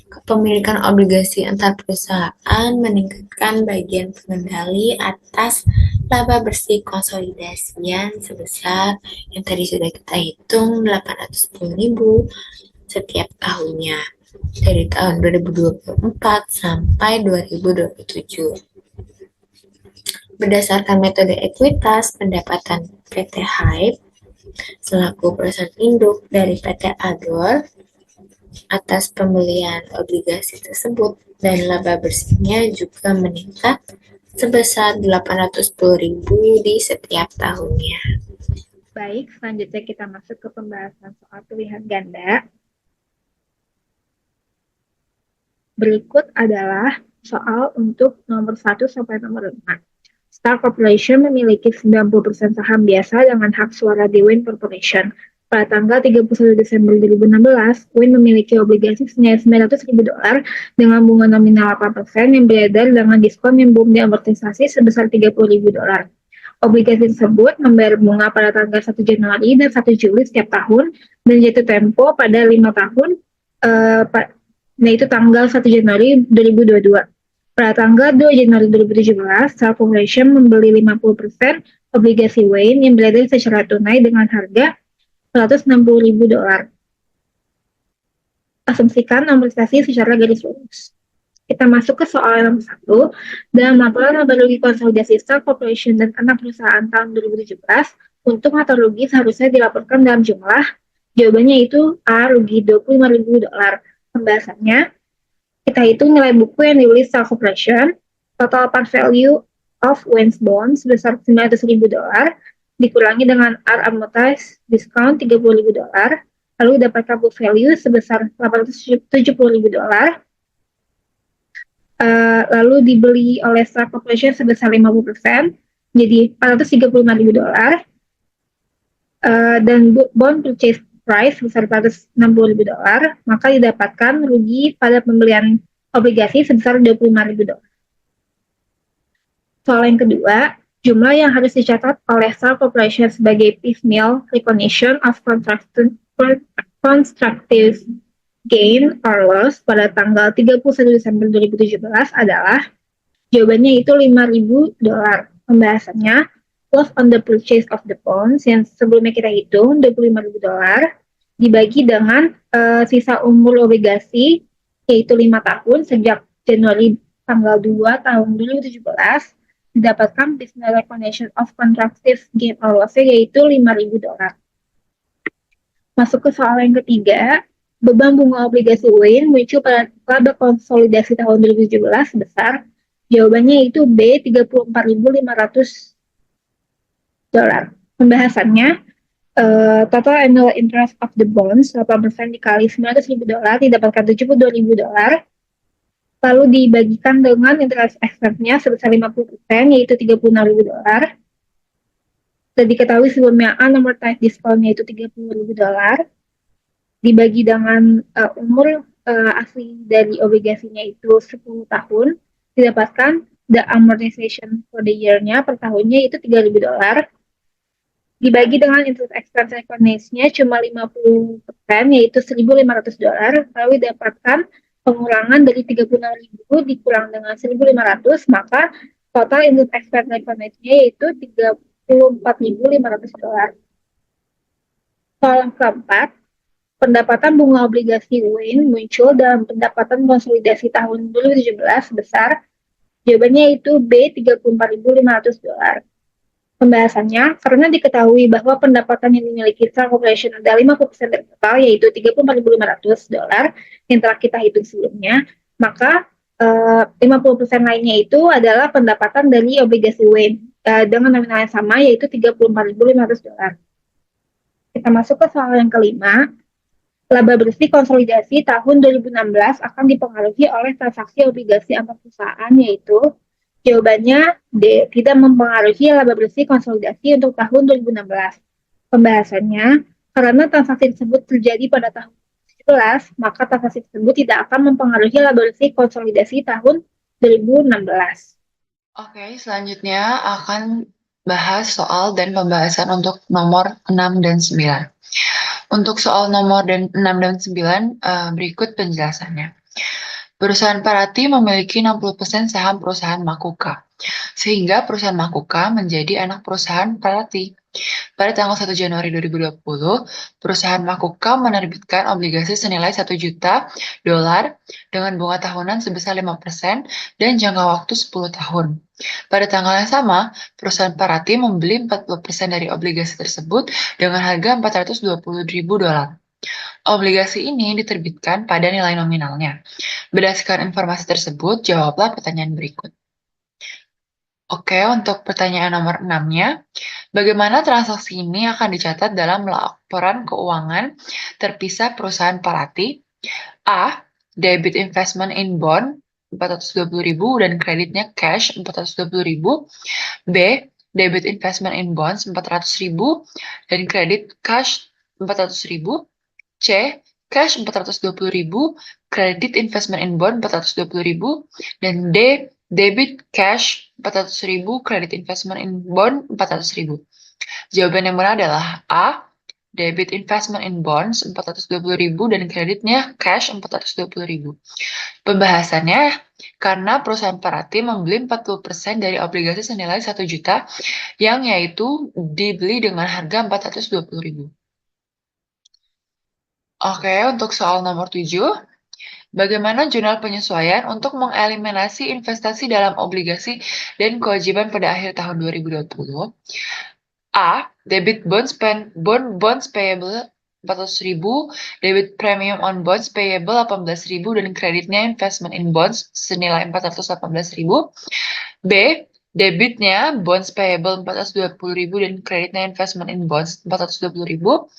kepemilikan obligasi antar perusahaan meningkatkan bagian pengendali atas laba bersih konsolidasian sebesar yang tadi sudah kita hitung 810.000 setiap tahunnya dari tahun 2024 sampai 2027. Berdasarkan metode ekuitas pendapatan PT Hype selaku perusahaan induk dari PT Ador atas pembelian obligasi tersebut, dan laba bersihnya juga meningkat sebesar 810.000 di setiap tahunnya. Baik, selanjutnya kita masuk ke pembahasan soal pilihan ganda. Berikut adalah soal untuk nomor 1 sampai nomor 5. Star Corporation memiliki 90% saham biasa dengan hak suara di Wayne Corporation. Pada tanggal 31 Desember 2016, Wayne memiliki obligasi senilai $900.000 dengan bunga nominal 8% yang beredar dengan diskon yang belum diamortisasi sebesar $30.000. Obligasi tersebut membayar bunga pada tanggal 1 Januari dan 1 Juli setiap tahun dan jatuh tempo pada 5 tahun, yaitu tanggal 1 Januari 2022. Pada tanggal 2 Januari 2017, Star Corporation membeli 50% obligasi Wayne yang beredar secara tunai dengan harga $160.000. Asumsikan amortisasi secara garis lurus. Kita masuk ke soal nomor 1. Dalam laporan laba rugi konsolidasi Star Corporation dan anak perusahaan tahun 2017, untung atau rugi seharusnya dilaporkan dalam jumlah. Jawabannya itu A. Rugi $25.000. Pembahasannya, kita hitung nilai buku yang dibeli Star Corporation, total par value of Wayne's bond sebesar $900.000, dikurangi dengan R amortized discount $30.000, lalu dapatkan book value sebesar $870.000, lalu dibeli oleh Star Corporation sebesar 50%, jadi $435.000, dan bond purchase price sebesar $460.000, maka didapatkan rugi pada pembelian obligasi sebesar $25.000. Soal yang kedua, jumlah yang harus dicatat oleh Star Corporation sebagai piecemeal recognition of constructive gain or loss pada tanggal 31 Desember 2017 adalah, jawabannya itu $5.000. Pembahasannya, loss on the purchase of the bonds yang sebelumnya kita hitung $25.000 dibagi dengan sisa umur obligasi yaitu 5 tahun sejak Januari tanggal 2 tahun 2017, didapatkan piecemeal recognition of constructive gain or loss yaitu $5.000. Masuk ke soal yang ketiga, beban bunga obligasi Wayne muncul pada laba konsolidasi tahun 2017 sebesar, jawabannya itu B. $34.500. Pembahasannya, total annual interest of the bonds 8% dikali $900.000 didapatkan $72.000, lalu dibagikan dengan interest expense-nya sebesar 50% yaitu $36.000. Dan diketahui sebelumnya unamortized discount yaitu $30.000. dibagi dengan umur asli dari obligasinya itu 10 tahun, didapatkan the amortization for the year-nya per tahunnya itu $3.000, dibagi dengan interest expense recognition-nya cuma 50%, yaitu $1.500, lalu didapatkan pengurangan dari 36.000 dikurang dengan 1.500, maka total interest expense recognition-nya yaitu $34.500. Soal yang keempat, pendapatan bunga obligasi Wayne muncul dalam pendapatan konsolidasi tahun 2017 sebesar, jawabannya itu B, $34.500. Pembahasannya, karena diketahui bahwa pendapatan yang dimiliki Star Corporation adalah 50% dari total, yaitu $34.500 yang telah kita hitung sebelumnya, maka 50% lainnya itu adalah pendapatan dari obligasi Wayne dengan nominal yang sama, yaitu $34.500. Kita masuk ke soal yang kelima. Laba bersih konsolidasi tahun 2016 akan dipengaruhi oleh transaksi obligasi antar perusahaan, yaitu jawabannya D, tidak mempengaruhi laba bersih konsolidasi untuk tahun 2016. Pembahasannya, karena transaksi tersebut terjadi pada tahun 2017, maka transaksi tersebut tidak akan mempengaruhi laba bersih konsolidasi tahun 2016. Oke, selanjutnya akan bahas soal dan pembahasan untuk nomor 6 dan 9. Untuk soal nomor 6 dan 9, berikut penjelasannya. Perusahaan Paraty memiliki 60% saham perusahaan Makuka, sehingga perusahaan Makuka menjadi anak perusahaan Paraty. Pada tanggal 1 Januari 2020, perusahaan Makuka menerbitkan obligasi senilai $1 juta dengan bunga tahunan sebesar 5% dan jangka waktu 10 tahun. Pada tanggal yang sama, perusahaan Paraty membeli 40% dari obligasi tersebut dengan harga $420.000. Obligasi ini diterbitkan pada nilai nominalnya. Berdasarkan informasi tersebut, jawablah pertanyaan berikut. Oke, untuk pertanyaan nomor 6-nya, bagaimana transaksi ini akan dicatat dalam laporan keuangan terpisah perusahaan Paraty? A. Debit investment in bond $420.000 dan kreditnya cash $420.000. B. Debit investment in bonds $400.000 dan kredit cash $400.000. C. Cash $420.000, kredit investment in bond $420.000, dan D. Debit cash $400.000, kredit investment in bond $400.000. Jawaban yang benar adalah A. Debit investment in bonds $420.000 dan kreditnya cash $420.000. Pembahasannya, karena perusahaan Paraty membeli 40% dari obligasi senilai $1 juta yang yaitu dibeli dengan harga $420.000. Oke, untuk soal nomor 7, bagaimana jurnal penyesuaian untuk mengeliminasi investasi dalam obligasi dan kewajiban pada akhir tahun 2020? A. Debit bonds payable $400.000, debit premium on bonds payable $18.000 dan kreditnya investment in bonds senilai $418.000. B. Debitnya bonds payable $420.000 dan kreditnya investment in bonds $420.000.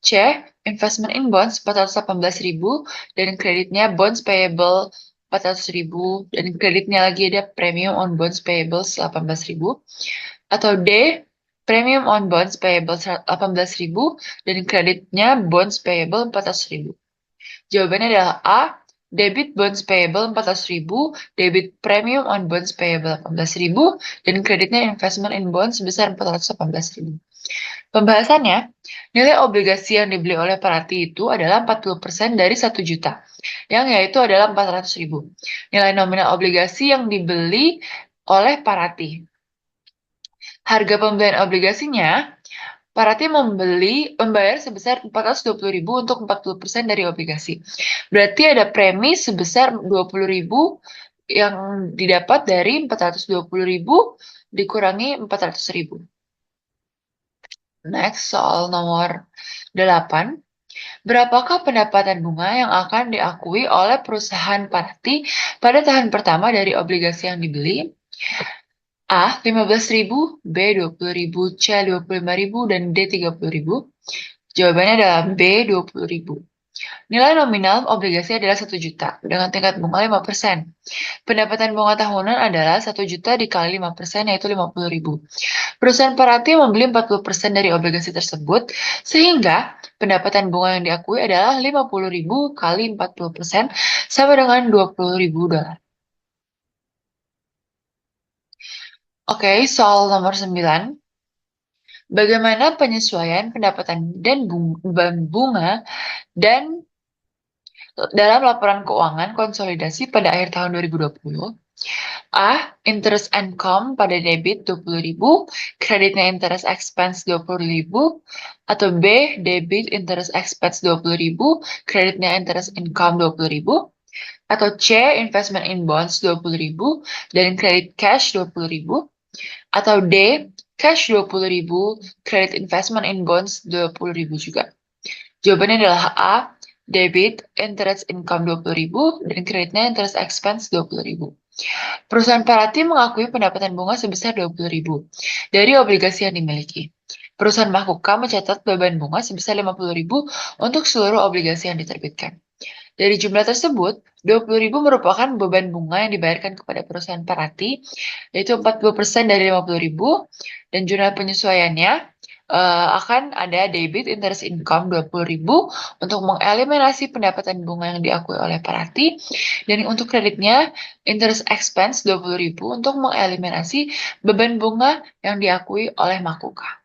C. Investment in bonds $418.000 dan kreditnya bonds payable $400.000 dan kreditnya lagi ada premium on bonds payable $18.000. Atau D. Premium on bonds payable $18.000 dan kreditnya bonds payable $400.000. Jawabannya adalah A. Debit bonds payable $400.000, debit premium on bonds payable $18.000 dan kreditnya investment in bonds sebesar $418.000. Pembahasannya, nilai obligasi yang dibeli oleh Paraty itu adalah 40% dari $1 juta, yang yaitu adalah $400.000. Nilai nominal obligasi yang dibeli oleh Paraty. Harga pembelian obligasinya, Paraty membayar sebesar $420.000 untuk 40% dari obligasi. Berarti ada premi sebesar $20.000 yang didapat dari $420.000 dikurangi $400.000. Next, soal nomor 8. Berapakah pendapatan bunga yang akan diakui oleh perusahaan Paraty pada tahun pertama dari obligasi yang dibeli? A. 15.000, B. 20.000, C. 25.000, dan D. 30.000. Jawabannya adalah B. 20.000. Nilai nominal obligasi adalah 1 juta dengan tingkat bunga 5%. Pendapatan bunga tahunan adalah 1 juta dikali 5%, yaitu 50.000. Perusahaan Parati membeli 40% dari obligasi tersebut, sehingga pendapatan bunga yang diakui adalah 50.000 kali 40% sama dengan 20.000 dolar. Oke, soal nomor 9. Bagaimana penyesuaian pendapatan dan bunga dan dalam laporan keuangan konsolidasi pada akhir tahun 2020? A. Interest income pada debit 20.000, kreditnya interest expense 20.000, atau B. Debit interest expense 20.000, kreditnya interest income 20.000, atau C. Investment in bonds 20.000 dan kredit cash 20.000, atau D. Cash 20.000, kredit investment in bonds 20.000 juga. Jawabannya adalah A. Debit interest income 20.000 dan kreditnya interest expense 20.000. Perusahaan Parati mengakui pendapatan bunga sebesar 20.000 dari obligasi yang dimiliki. Perusahaan Mahkuka mencatat beban bunga sebesar 50.000 untuk seluruh obligasi yang diterbitkan. Dari jumlah tersebut, 20.000 merupakan beban bunga yang dibayarkan kepada perusahaan Parati, yaitu 40% dari 50.000, dan jumlah penyesuaiannya akan ada debit interest income 20.000 untuk mengeliminasi pendapatan bunga yang diakui oleh Parati, dan untuk kreditnya interest expense 20.000 untuk mengeliminasi beban bunga yang diakui oleh Mahkuka.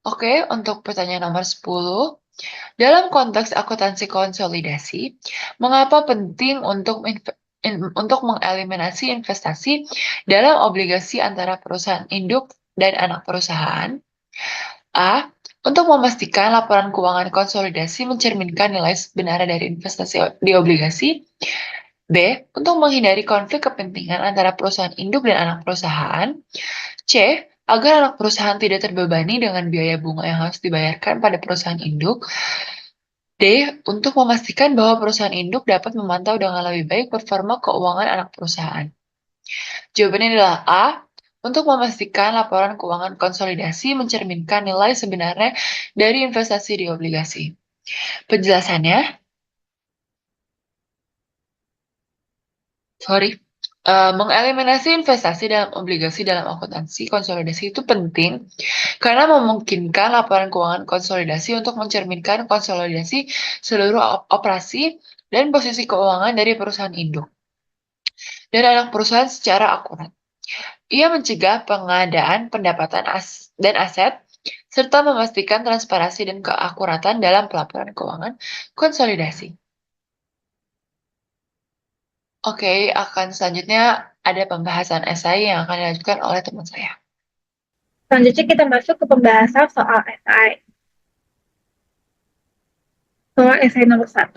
Oke, untuk pertanyaan nomor 10. Dalam konteks akuntansi konsolidasi, mengapa penting untuk mengeliminasi investasi dalam obligasi antara perusahaan induk dan anak perusahaan? A. Untuk memastikan laporan keuangan konsolidasi mencerminkan nilai sebenarnya dari investasi di obligasi. B. Untuk menghindari konflik kepentingan antara perusahaan induk dan anak perusahaan. C. Agar anak perusahaan tidak terbebani dengan biaya bunga yang harus dibayarkan pada perusahaan induk. D. Untuk memastikan bahwa perusahaan induk dapat memantau dengan lebih baik performa keuangan anak perusahaan. Jawabannya adalah A. Untuk memastikan laporan keuangan konsolidasi mencerminkan nilai sebenarnya dari investasi di obligasi. Penjelasannya, mengeliminasi investasi dalam obligasi dalam akuntansi konsolidasi itu penting karena memungkinkan laporan keuangan konsolidasi untuk mencerminkan konsolidasi seluruh operasi dan posisi keuangan dari perusahaan induk dan anak perusahaan secara akurat. Ia mencegah pengadaan pendapatan dan aset, serta memastikan transparansi dan keakuratan dalam pelaporan keuangan konsolidasi. Oke, akan selanjutnya ada pembahasan esai yang akan dilanjutkan oleh teman saya. Selanjutnya kita masuk ke pembahasan soal esai. Soal esai nomor 1,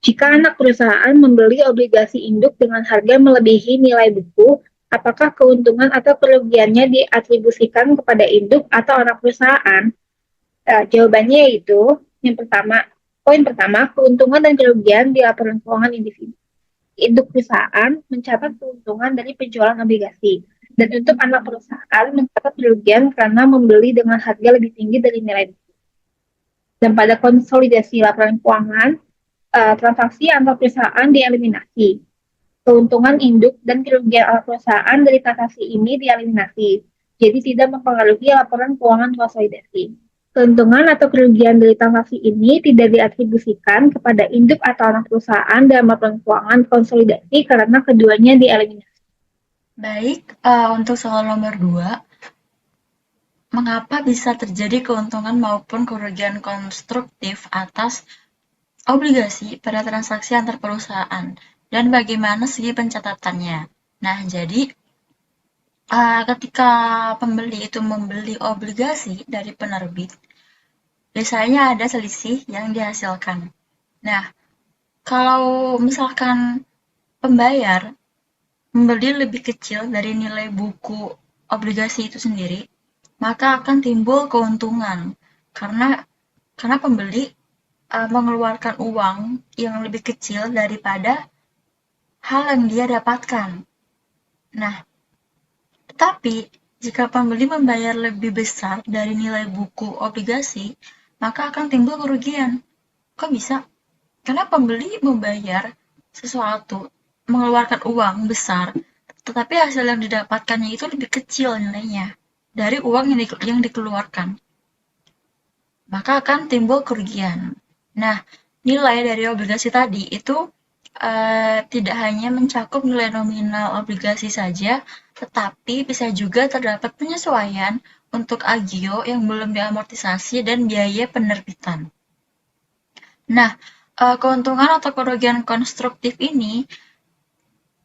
jika anak perusahaan membeli obligasi induk dengan harga melebihi nilai buku, apakah keuntungan atau kerugiannya diatribusikan kepada induk atau anak perusahaan? Jawabannya yaitu, poin pertama, keuntungan dan kerugian di laporan keuangan individu. Induk perusahaan mencatat keuntungan dari penjualan obligasi, dan untuk anak perusahaan mencatat kerugian karena membeli dengan harga lebih tinggi dari nilai buku. Dan pada konsolidasi laporan keuangan, transaksi antar perusahaan dieliminasi. Keuntungan induk dan kerugian anak perusahaan dari transaksi ini dieliminasi, jadi tidak mempengaruhi laporan keuangan konsolidasi. Keuntungan atau kerugian dari transaksi ini tidak diatribusikan kepada induk atau anak perusahaan dalam laporan keuangan konsolidasi karena keduanya dieliminasi. Baik, untuk soal nomor 2, mengapa bisa terjadi keuntungan maupun kerugian konstruktif atas obligasi pada transaksi antar perusahaan, dan bagaimana segi pencatatannya? Nah, jadi ketika pembeli itu membeli obligasi dari penerbit, biasanya ada selisih yang dihasilkan. Nah, kalau misalkan pembayar membeli lebih kecil dari nilai buku obligasi itu sendiri, maka akan timbul keuntungan karena pembeli mengeluarkan uang yang lebih kecil daripada hal yang dia dapatkan. Nah, tetapi jika pembeli membayar lebih besar dari nilai buku obligasi, maka akan timbul kerugian Kok bisa? Karena pembeli membayar sesuatu, mengeluarkan uang besar, tetapi hasil yang didapatkannya itu lebih kecil nilainya dari uang yang dikeluarkan. Maka akan timbul kerugian. Nah, nilai dari obligasi tadi itu tidak hanya mencakup nilai nominal obligasi saja, tetapi bisa juga terdapat penyesuaian untuk agio yang belum diamortisasi dan biaya penerbitan. Nah, keuntungan atau kerugian konstruktif ini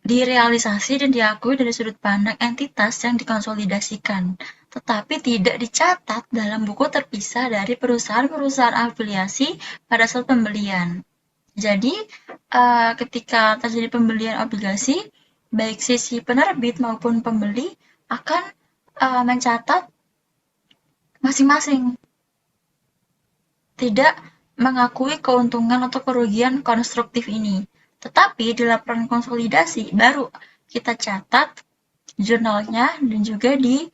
direalisasi dan diakui dari sudut pandang entitas yang dikonsolidasikan, tetapi tidak dicatat dalam buku terpisah dari perusahaan-perusahaan afiliasi pada saat pembelian. Jadi, ketika terjadi pembelian obligasi, baik sisi penerbit maupun pembeli akan mencatat masing-masing, tidak mengakui keuntungan atau kerugian konstruktif ini. Tetapi di laporan konsolidasi baru kita catat jurnalnya dan juga di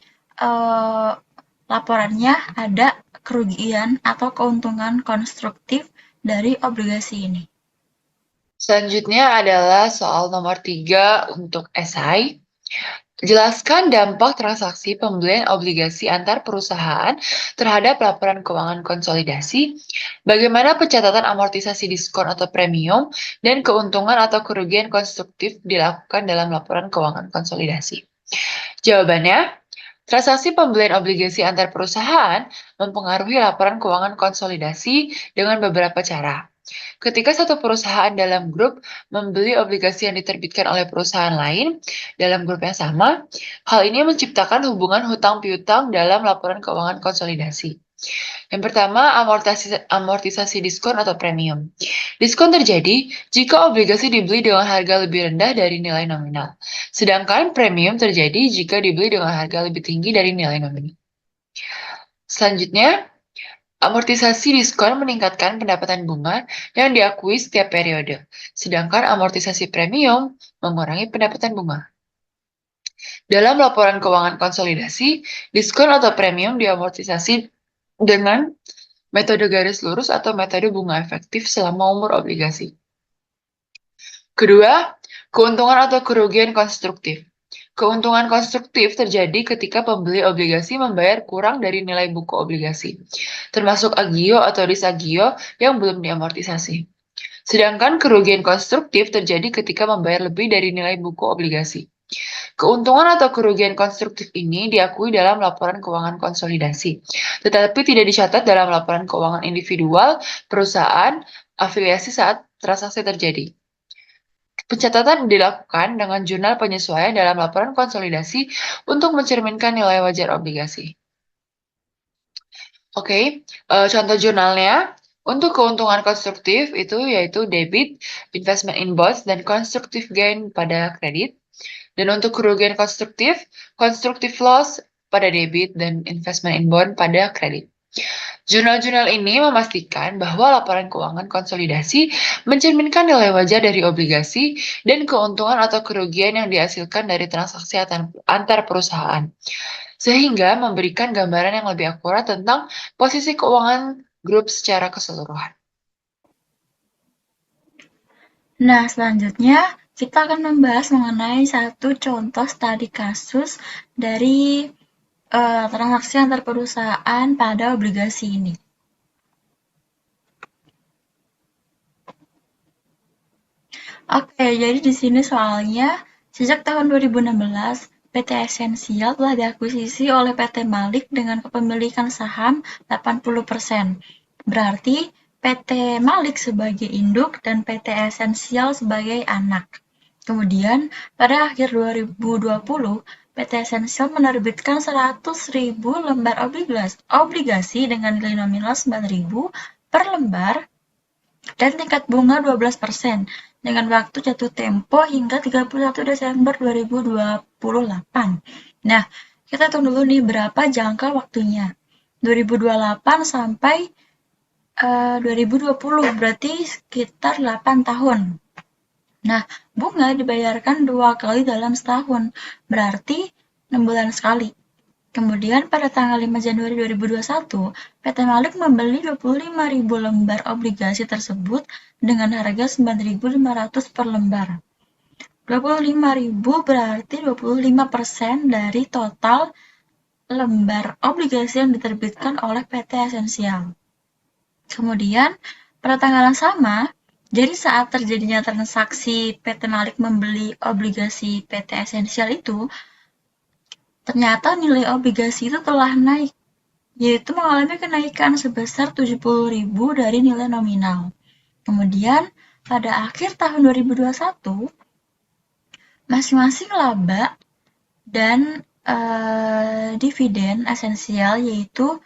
laporannya ada kerugian atau keuntungan konstruktif dari obligasi ini. Selanjutnya adalah soal nomor 3 untuk esai. Jelaskan dampak transaksi pembelian obligasi antar perusahaan terhadap laporan keuangan konsolidasi, bagaimana pencatatan amortisasi diskon atau premium, dan keuntungan atau kerugian konstruktif dilakukan dalam laporan keuangan konsolidasi. Jawabannya, transaksi pembelian obligasi antar perusahaan mempengaruhi laporan keuangan konsolidasi dengan beberapa cara. Ketika satu perusahaan dalam grup membeli obligasi yang diterbitkan oleh perusahaan lain dalam grup yang sama, hal ini menciptakan hubungan hutang piutang dalam laporan keuangan konsolidasi. Yang pertama, amortisasi diskon atau premium. Diskon terjadi jika obligasi dibeli dengan harga lebih rendah dari nilai nominal, sedangkan premium terjadi jika dibeli dengan harga lebih tinggi dari nilai nominal. Selanjutnya, amortisasi diskon meningkatkan pendapatan bunga yang diakui setiap periode, sedangkan amortisasi premium mengurangi pendapatan bunga. Dalam laporan keuangan konsolidasi, diskon atau premium diamortisasi dengan metode garis lurus atau metode bunga efektif selama umur obligasi. Kedua, keuntungan atau kerugian konstruktif. Keuntungan konstruktif terjadi ketika pembeli obligasi membayar kurang dari nilai buku obligasi, termasuk agio atau disagio yang belum diamortisasi. Sedangkan kerugian konstruktif terjadi ketika membayar lebih dari nilai buku obligasi. Keuntungan atau kerugian konstruktif ini diakui dalam laporan keuangan konsolidasi, tetapi tidak dicatat dalam laporan keuangan individual perusahaan afiliasi saat transaksi terjadi. Pencatatan dilakukan dengan jurnal penyesuaian dalam laporan konsolidasi untuk mencerminkan nilai wajar obligasi. Oke, contoh jurnalnya untuk keuntungan konstruktif itu yaitu debit, investment in bonds, dan constructive gain pada kredit. Dan untuk kerugian konstruktif, constructive loss pada debit dan investment in bond pada kredit. Jurnal-jurnal ini memastikan bahwa laporan keuangan konsolidasi mencerminkan nilai wajar dari obligasi dan keuntungan atau kerugian yang dihasilkan dari transaksi antar perusahaan, sehingga memberikan gambaran yang lebih akurat tentang posisi keuangan grup secara keseluruhan. Nah, selanjutnya kita akan membahas mengenai satu contoh studi kasus dari transaksi antar perusahaan pada obligasi ini. Oke, jadi di sini soalnya sejak tahun 2016 PT Esensial telah diakuisisi oleh PT Malik dengan kepemilikan saham 80%. Berarti PT Malik sebagai induk dan PT Esensial sebagai anak. Kemudian pada akhir 2020 PT Esensial menerbitkan 100.000 lembar obligasi dengan nilai nominal 9.000 per lembar dan tingkat bunga 12% dengan waktu jatuh tempo hingga 31 Desember 2028. Nah, kita hitung dulu nih berapa jangka waktunya. 2028 sampai 2020, berarti sekitar 8 tahun. Nah, bunga dibayarkan 2 kali dalam setahun, berarti 6 bulan sekali. Kemudian pada tanggal 5 Januari 2021, PT Malik membeli 25.000 lembar obligasi tersebut dengan harga 9.500 per lembar. 25.000 berarti 25% dari total lembar obligasi yang diterbitkan oleh PT Esensial. Kemudian, pada tanggal yang sama, jadi saat terjadinya transaksi PT Malik membeli obligasi PT Esensial itu, ternyata nilai obligasi itu telah naik, yaitu mengalami kenaikan sebesar 70.000 dari nilai nominal. Kemudian, pada akhir tahun 2021, masing-masing laba dan dividen esensial yaitu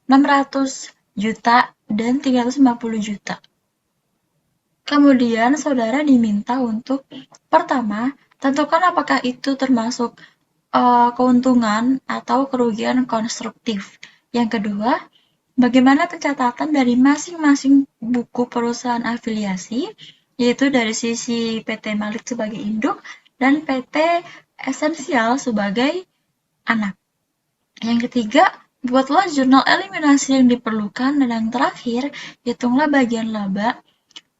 600 juta dan 350 juta. Kemudian saudara diminta untuk pertama, tentukan apakah itu termasuk keuntungan atau kerugian konstruktif. Yang kedua, bagaimana pencatatan dari masing-masing buku perusahaan afiliasi, yaitu dari sisi PT Malik sebagai induk dan PT Esensial sebagai anak. Yang ketiga, buatlah jurnal eliminasi yang diperlukan. Dan yang terakhir, hitunglah bagian laba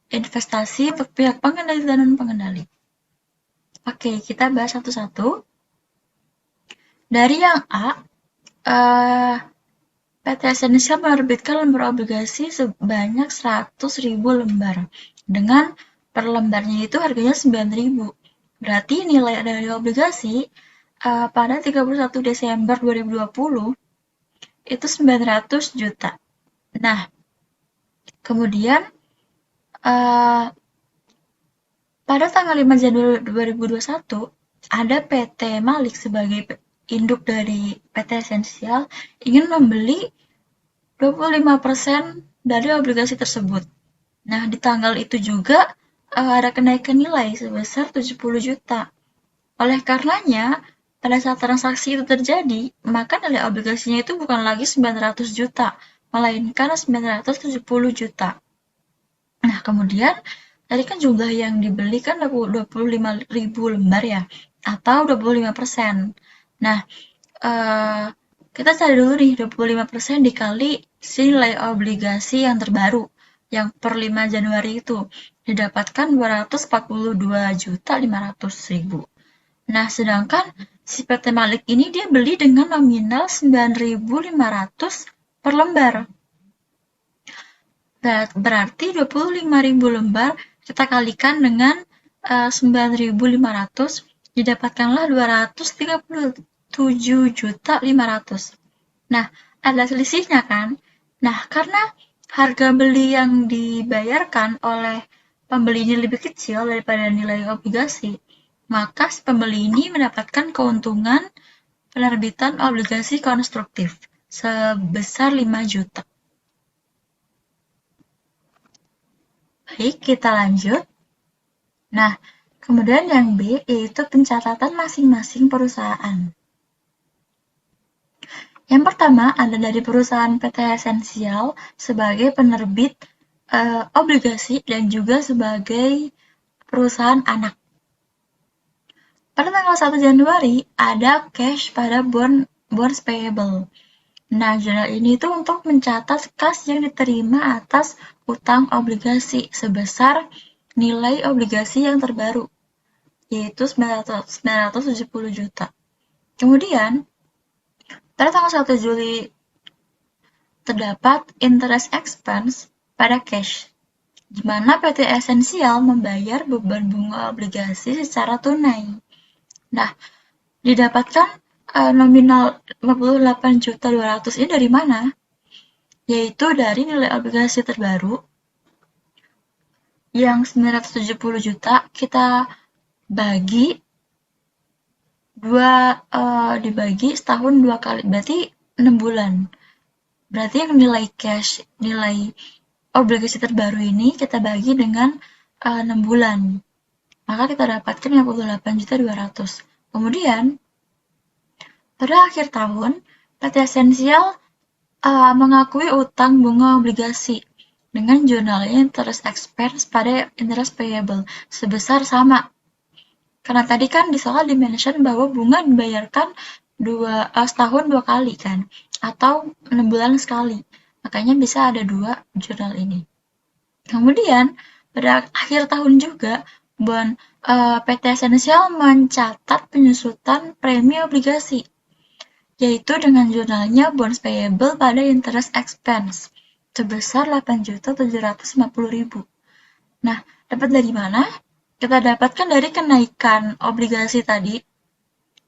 investasi untuk pihak pengendali dan pengendali. Oke, kita bahas satu-satu. Dari yang A, PT Esensial menerbitkan lembar obligasi sebanyak 100.000 lembar. Dengan per lembarnya itu harganya 9.000. Berarti nilai dari obligasi pada 31 Desember 2020 itu 900 juta. Nah, kemudian pada tanggal 5 Januari 2021 ada PT Malik sebagai induk dari PT Esensial ingin membeli 25% dari obligasi tersebut. Nah, di tanggal itu juga ada kenaikan nilai sebesar 70 juta. Oleh karenanya, pada saat transaksi itu terjadi, maka nilai obligasinya itu bukan lagi 900 juta, melainkan 970 juta. Nah, kemudian, tadi kan jumlah yang dibeli kan 25.000 lembar ya, atau 25%. Nah, kita cari dulu nih 25% dikali nilai obligasi yang terbaru, yang per 5 Januari itu, didapatkan 242.500.000. Nah, sedangkan si PT Malik ini dia beli dengan nominal 9.500 per lembar. Berarti 25.000 lembar kita kalikan dengan 9.500 didapatkanlah 237.500. Nah, ada selisihnya kan? Nah, karena harga beli yang dibayarkan oleh pembeli ini lebih kecil daripada nilai obligasi, maka si pembeli ini mendapatkan keuntungan penerbitan obligasi konstruktif sebesar 5 juta. Baik, kita lanjut. Nah, kemudian yang B yaitu pencatatan masing-masing perusahaan. Yang pertama ada dari perusahaan PT Esensial sebagai penerbit obligasi dan juga sebagai perusahaan anak. Pada tanggal 1 Januari ada cash pada bonds payable. Nah, jurnal ini itu untuk mencatat kas yang diterima atas utang obligasi sebesar nilai obligasi yang terbaru, yaitu 970 juta. Kemudian, pada tanggal 1 Juli terdapat interest expense pada cash, di mana PT Esensial membayar beban bunga obligasi secara tunai. Nah, didapatkan nominal 58.200 ini dari mana? Yaitu dari nilai obligasi terbaru yang 970 juta kita bagi dibagi setahun 2 kali, berarti 6 bulan. Berarti yang nilai cash, nilai obligasi terbaru ini kita bagi dengan 6 bulan. Maka kita dapatkan 58.200. Kemudian, pada akhir tahun, PT Esensial mengakui utang bunga obligasi dengan jurnalnya interest expense pada interest payable sebesar sama. Karena tadi kan di soal dimention bahwa bunga dibayarkan setahun 2 kali kan, atau 6 bulan sekali. Makanya bisa ada 2 jurnal ini. Kemudian pada akhir tahun juga PT Esensial mencatat penyusutan premi obligasi, yaitu dengan jurnalnya bonds payable pada interest expense sebesar 8.750.000. Nah, dapat dari mana? Kita dapatkan dari kenaikan obligasi tadi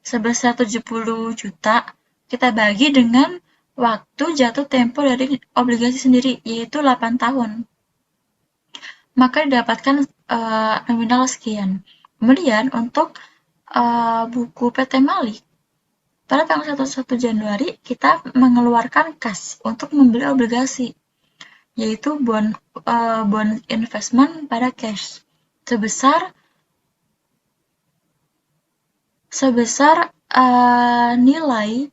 sebesar 70 juta, kita bagi dengan waktu jatuh tempo dari obligasi sendiri, yaitu 8 tahun. Maka didapatkan nominal sekian. Kemudian untuk buku PT Malik, pada tanggal 1 Januari kita mengeluarkan kas untuk membeli obligasi, yaitu bond investment pada cash sebesar nilai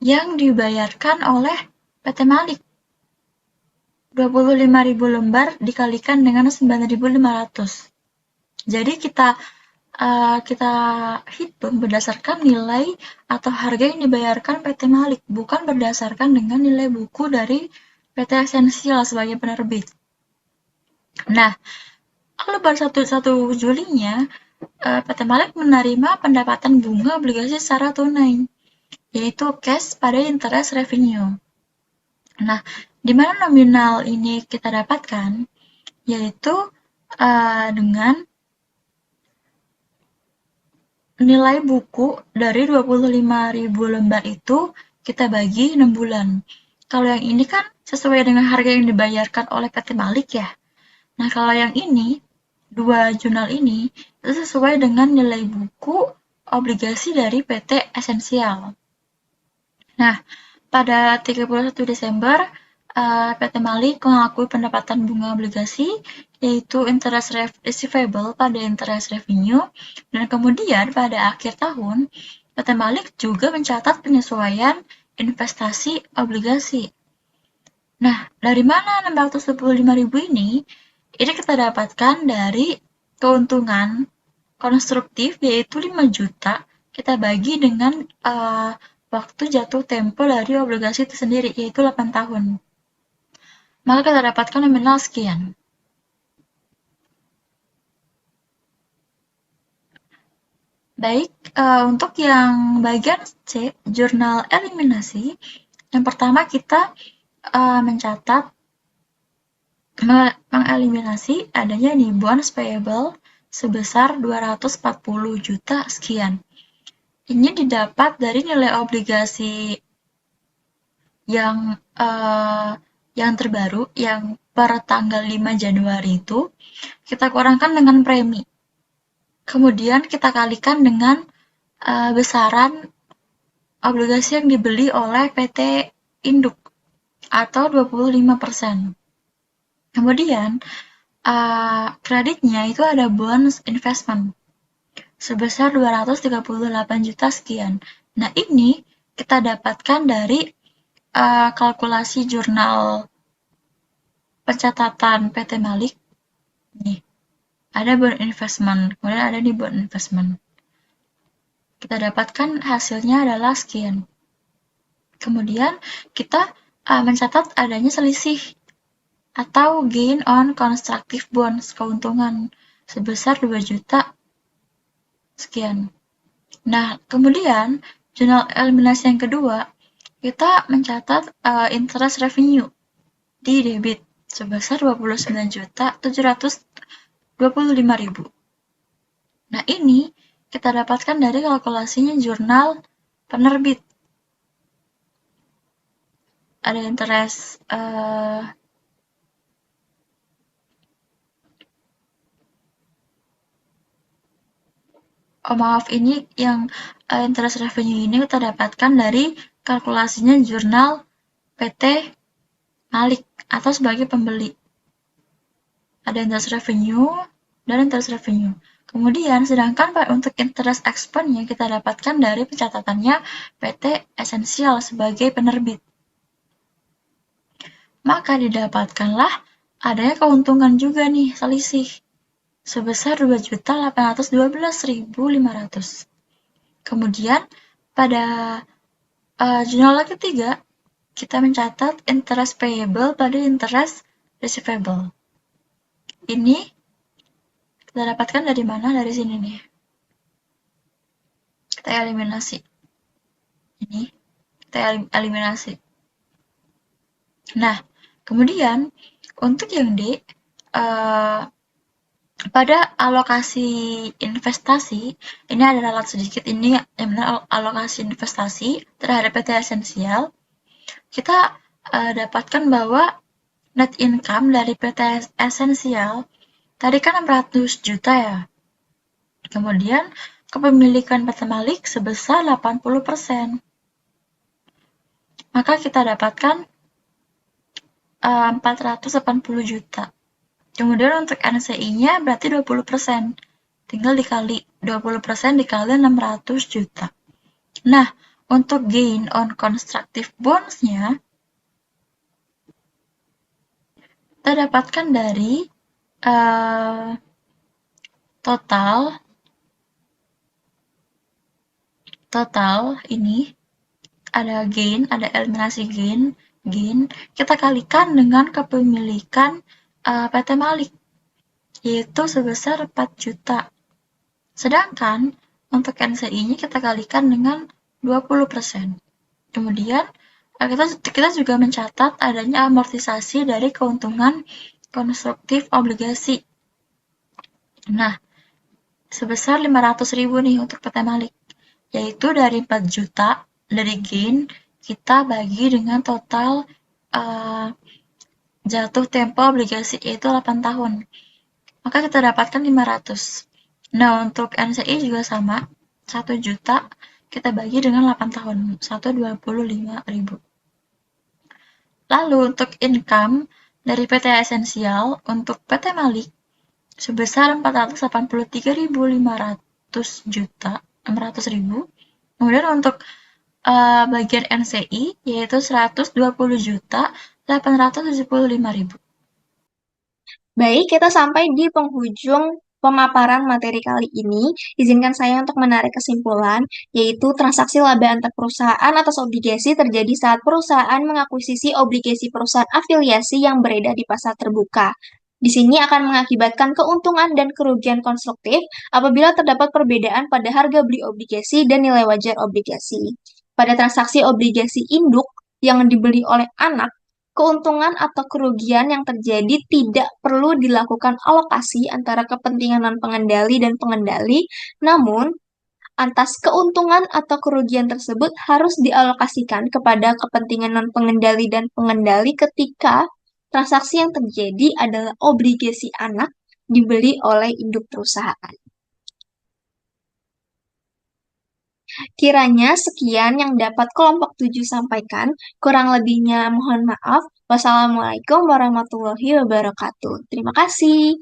yang dibayarkan oleh PT Malik. 25.000 lembar dikalikan dengan 9.500. Jadi kita hitung berdasarkan nilai atau harga yang dibayarkan PT Malik, bukan berdasarkan dengan nilai buku dari PT Esensial sebagai penerbit. Nah, lalu pada 1 Julinya, PT Malik menerima pendapatan bunga obligasi secara tunai, yaitu cash pada interest revenue. Nah, di mana nominal ini kita dapatkan? Yaitu dengan nilai buku dari 25.000 lembar itu kita bagi 6 bulan. Kalau yang ini kan sesuai dengan harga yang dibayarkan oleh PT Malik ya. Nah, kalau yang ini, 2 jurnal ini, itu sesuai dengan nilai buku obligasi dari PT Esensial. Nah, pada 31 Desember, PT Malik mengakui pendapatan bunga obligasi, yaitu interest receivable pada interest revenue, dan kemudian pada akhir tahun, PT Malik juga mencatat penyesuaian investasi obligasi. Nah, dari mana 625.000 ini? Ini kita dapatkan dari keuntungan konstruktif, yaitu 5 juta, kita bagi dengan waktu jatuh tempo dari obligasi itu sendiri, yaitu 8 tahun. Maka kita dapatkan nominal sekian. Baik, untuk yang bagian C, jurnal eliminasi, yang pertama kita mencatat mengeliminasi adanya nih bonds payable sebesar 240 juta sekian. Ini didapat dari nilai obligasi yang terbaru, yang per tanggal 5 Januari itu, kita kurangkan dengan premi. Kemudian kita kalikan dengan besaran obligasi yang dibeli oleh PT Induk, atau 25%. Kemudian, kreditnya itu ada bonds investment sebesar 238 juta sekian. Nah, ini kita dapatkan dari kalkulasi jurnal pencatatan PT Malik. Nih, ada bond investment, kemudian ada di bond investment. Kita dapatkan hasilnya adalah sekian. Kemudian kita mencatat adanya selisih atau gain on constructive bonds, keuntungan sebesar 2 juta sekian. Nah, kemudian jurnal eliminasi yang kedua, kita mencatat interest revenue di debit sebesar 29.725.000. Nah, ini kita dapatkan dari kalkulasinya jurnal penerbit. Ada interest ini yang interest revenue ini kita dapatkan dari kalkulasinya jurnal PT Malik atau sebagai pembeli. Ada interest revenue dan interest revenue. Kemudian, sedangkan untuk interest expense-nya kita dapatkan dari pencatatannya PT Esensial sebagai penerbit. Maka didapatkanlah adanya keuntungan juga nih, selisih sebesar 2.812.500. Kemudian pada jurnal ketiga, kita mencatat interest payable pada interest receivable. Ini kita dapatkan dari mana? Dari sini nih. Kita eliminasi. Ini kita eliminasi. Nah, kemudian untuk yang D, pada alokasi investasi, ini ada ralat sedikit, ini yang benar alokasi investasi terhadap PT Esensial, kita dapatkan bahwa net income dari PT Esensial tadi kan 600 juta ya. Kemudian kepemilikan PT Malik sebesar 80%. Maka kita dapatkan 480 juta. Kemudian untuk NCI-nya berarti 20%. Tinggal dikali 20% dikali 600 juta. Nah, untuk gain on constructive bonds-nya kita dapatkan dari total ini ada gain, ada eliminasi gain, kita kalikan dengan kepemilikan PT Malik, yaitu sebesar 4 juta. Sedangkan untuk NCI-nya kita kalikan dengan 20%. Kemudian kita juga mencatat adanya amortisasi dari keuntungan konstruktif obligasi. Nah, sebesar 500.000 nih untuk PT Malik, yaitu dari 4 juta dari gain kita bagi dengan total jatuh tempo obligasi, yaitu 8 tahun. Maka kita dapatkan 500. Nah, untuk NCI juga sama, 1 juta kita bagi dengan 8 tahun, 125.000. Lalu untuk income dari PT Esensial untuk PT Malik sebesar 483.500 juta, 600.000. Kemudian untuk bagian NCI yaitu 120.875.000. Baik, kita sampai di penghujung pemaparan materi kali ini. Izinkan saya untuk menarik kesimpulan, yaitu transaksi laba antar perusahaan atas obligasi terjadi saat perusahaan mengakuisisi obligasi perusahaan afiliasi yang beredar di pasar terbuka. Di sini akan mengakibatkan keuntungan dan kerugian konstruktif apabila terdapat perbedaan pada harga beli obligasi dan nilai wajar obligasi. Pada transaksi obligasi induk yang dibeli oleh anak, keuntungan atau kerugian yang terjadi tidak perlu dilakukan alokasi antara kepentingan non-pengendali dan pengendali, namun atas keuntungan atau kerugian tersebut harus dialokasikan kepada kepentingan non-pengendali dan pengendali ketika transaksi yang terjadi adalah obligasi anak dibeli oleh induk perusahaan. Kiranya sekian yang dapat kelompok 7 sampaikan. Kurang lebihnya mohon maaf. Wassalamualaikum warahmatullahi wabarakatuh. Terima kasih.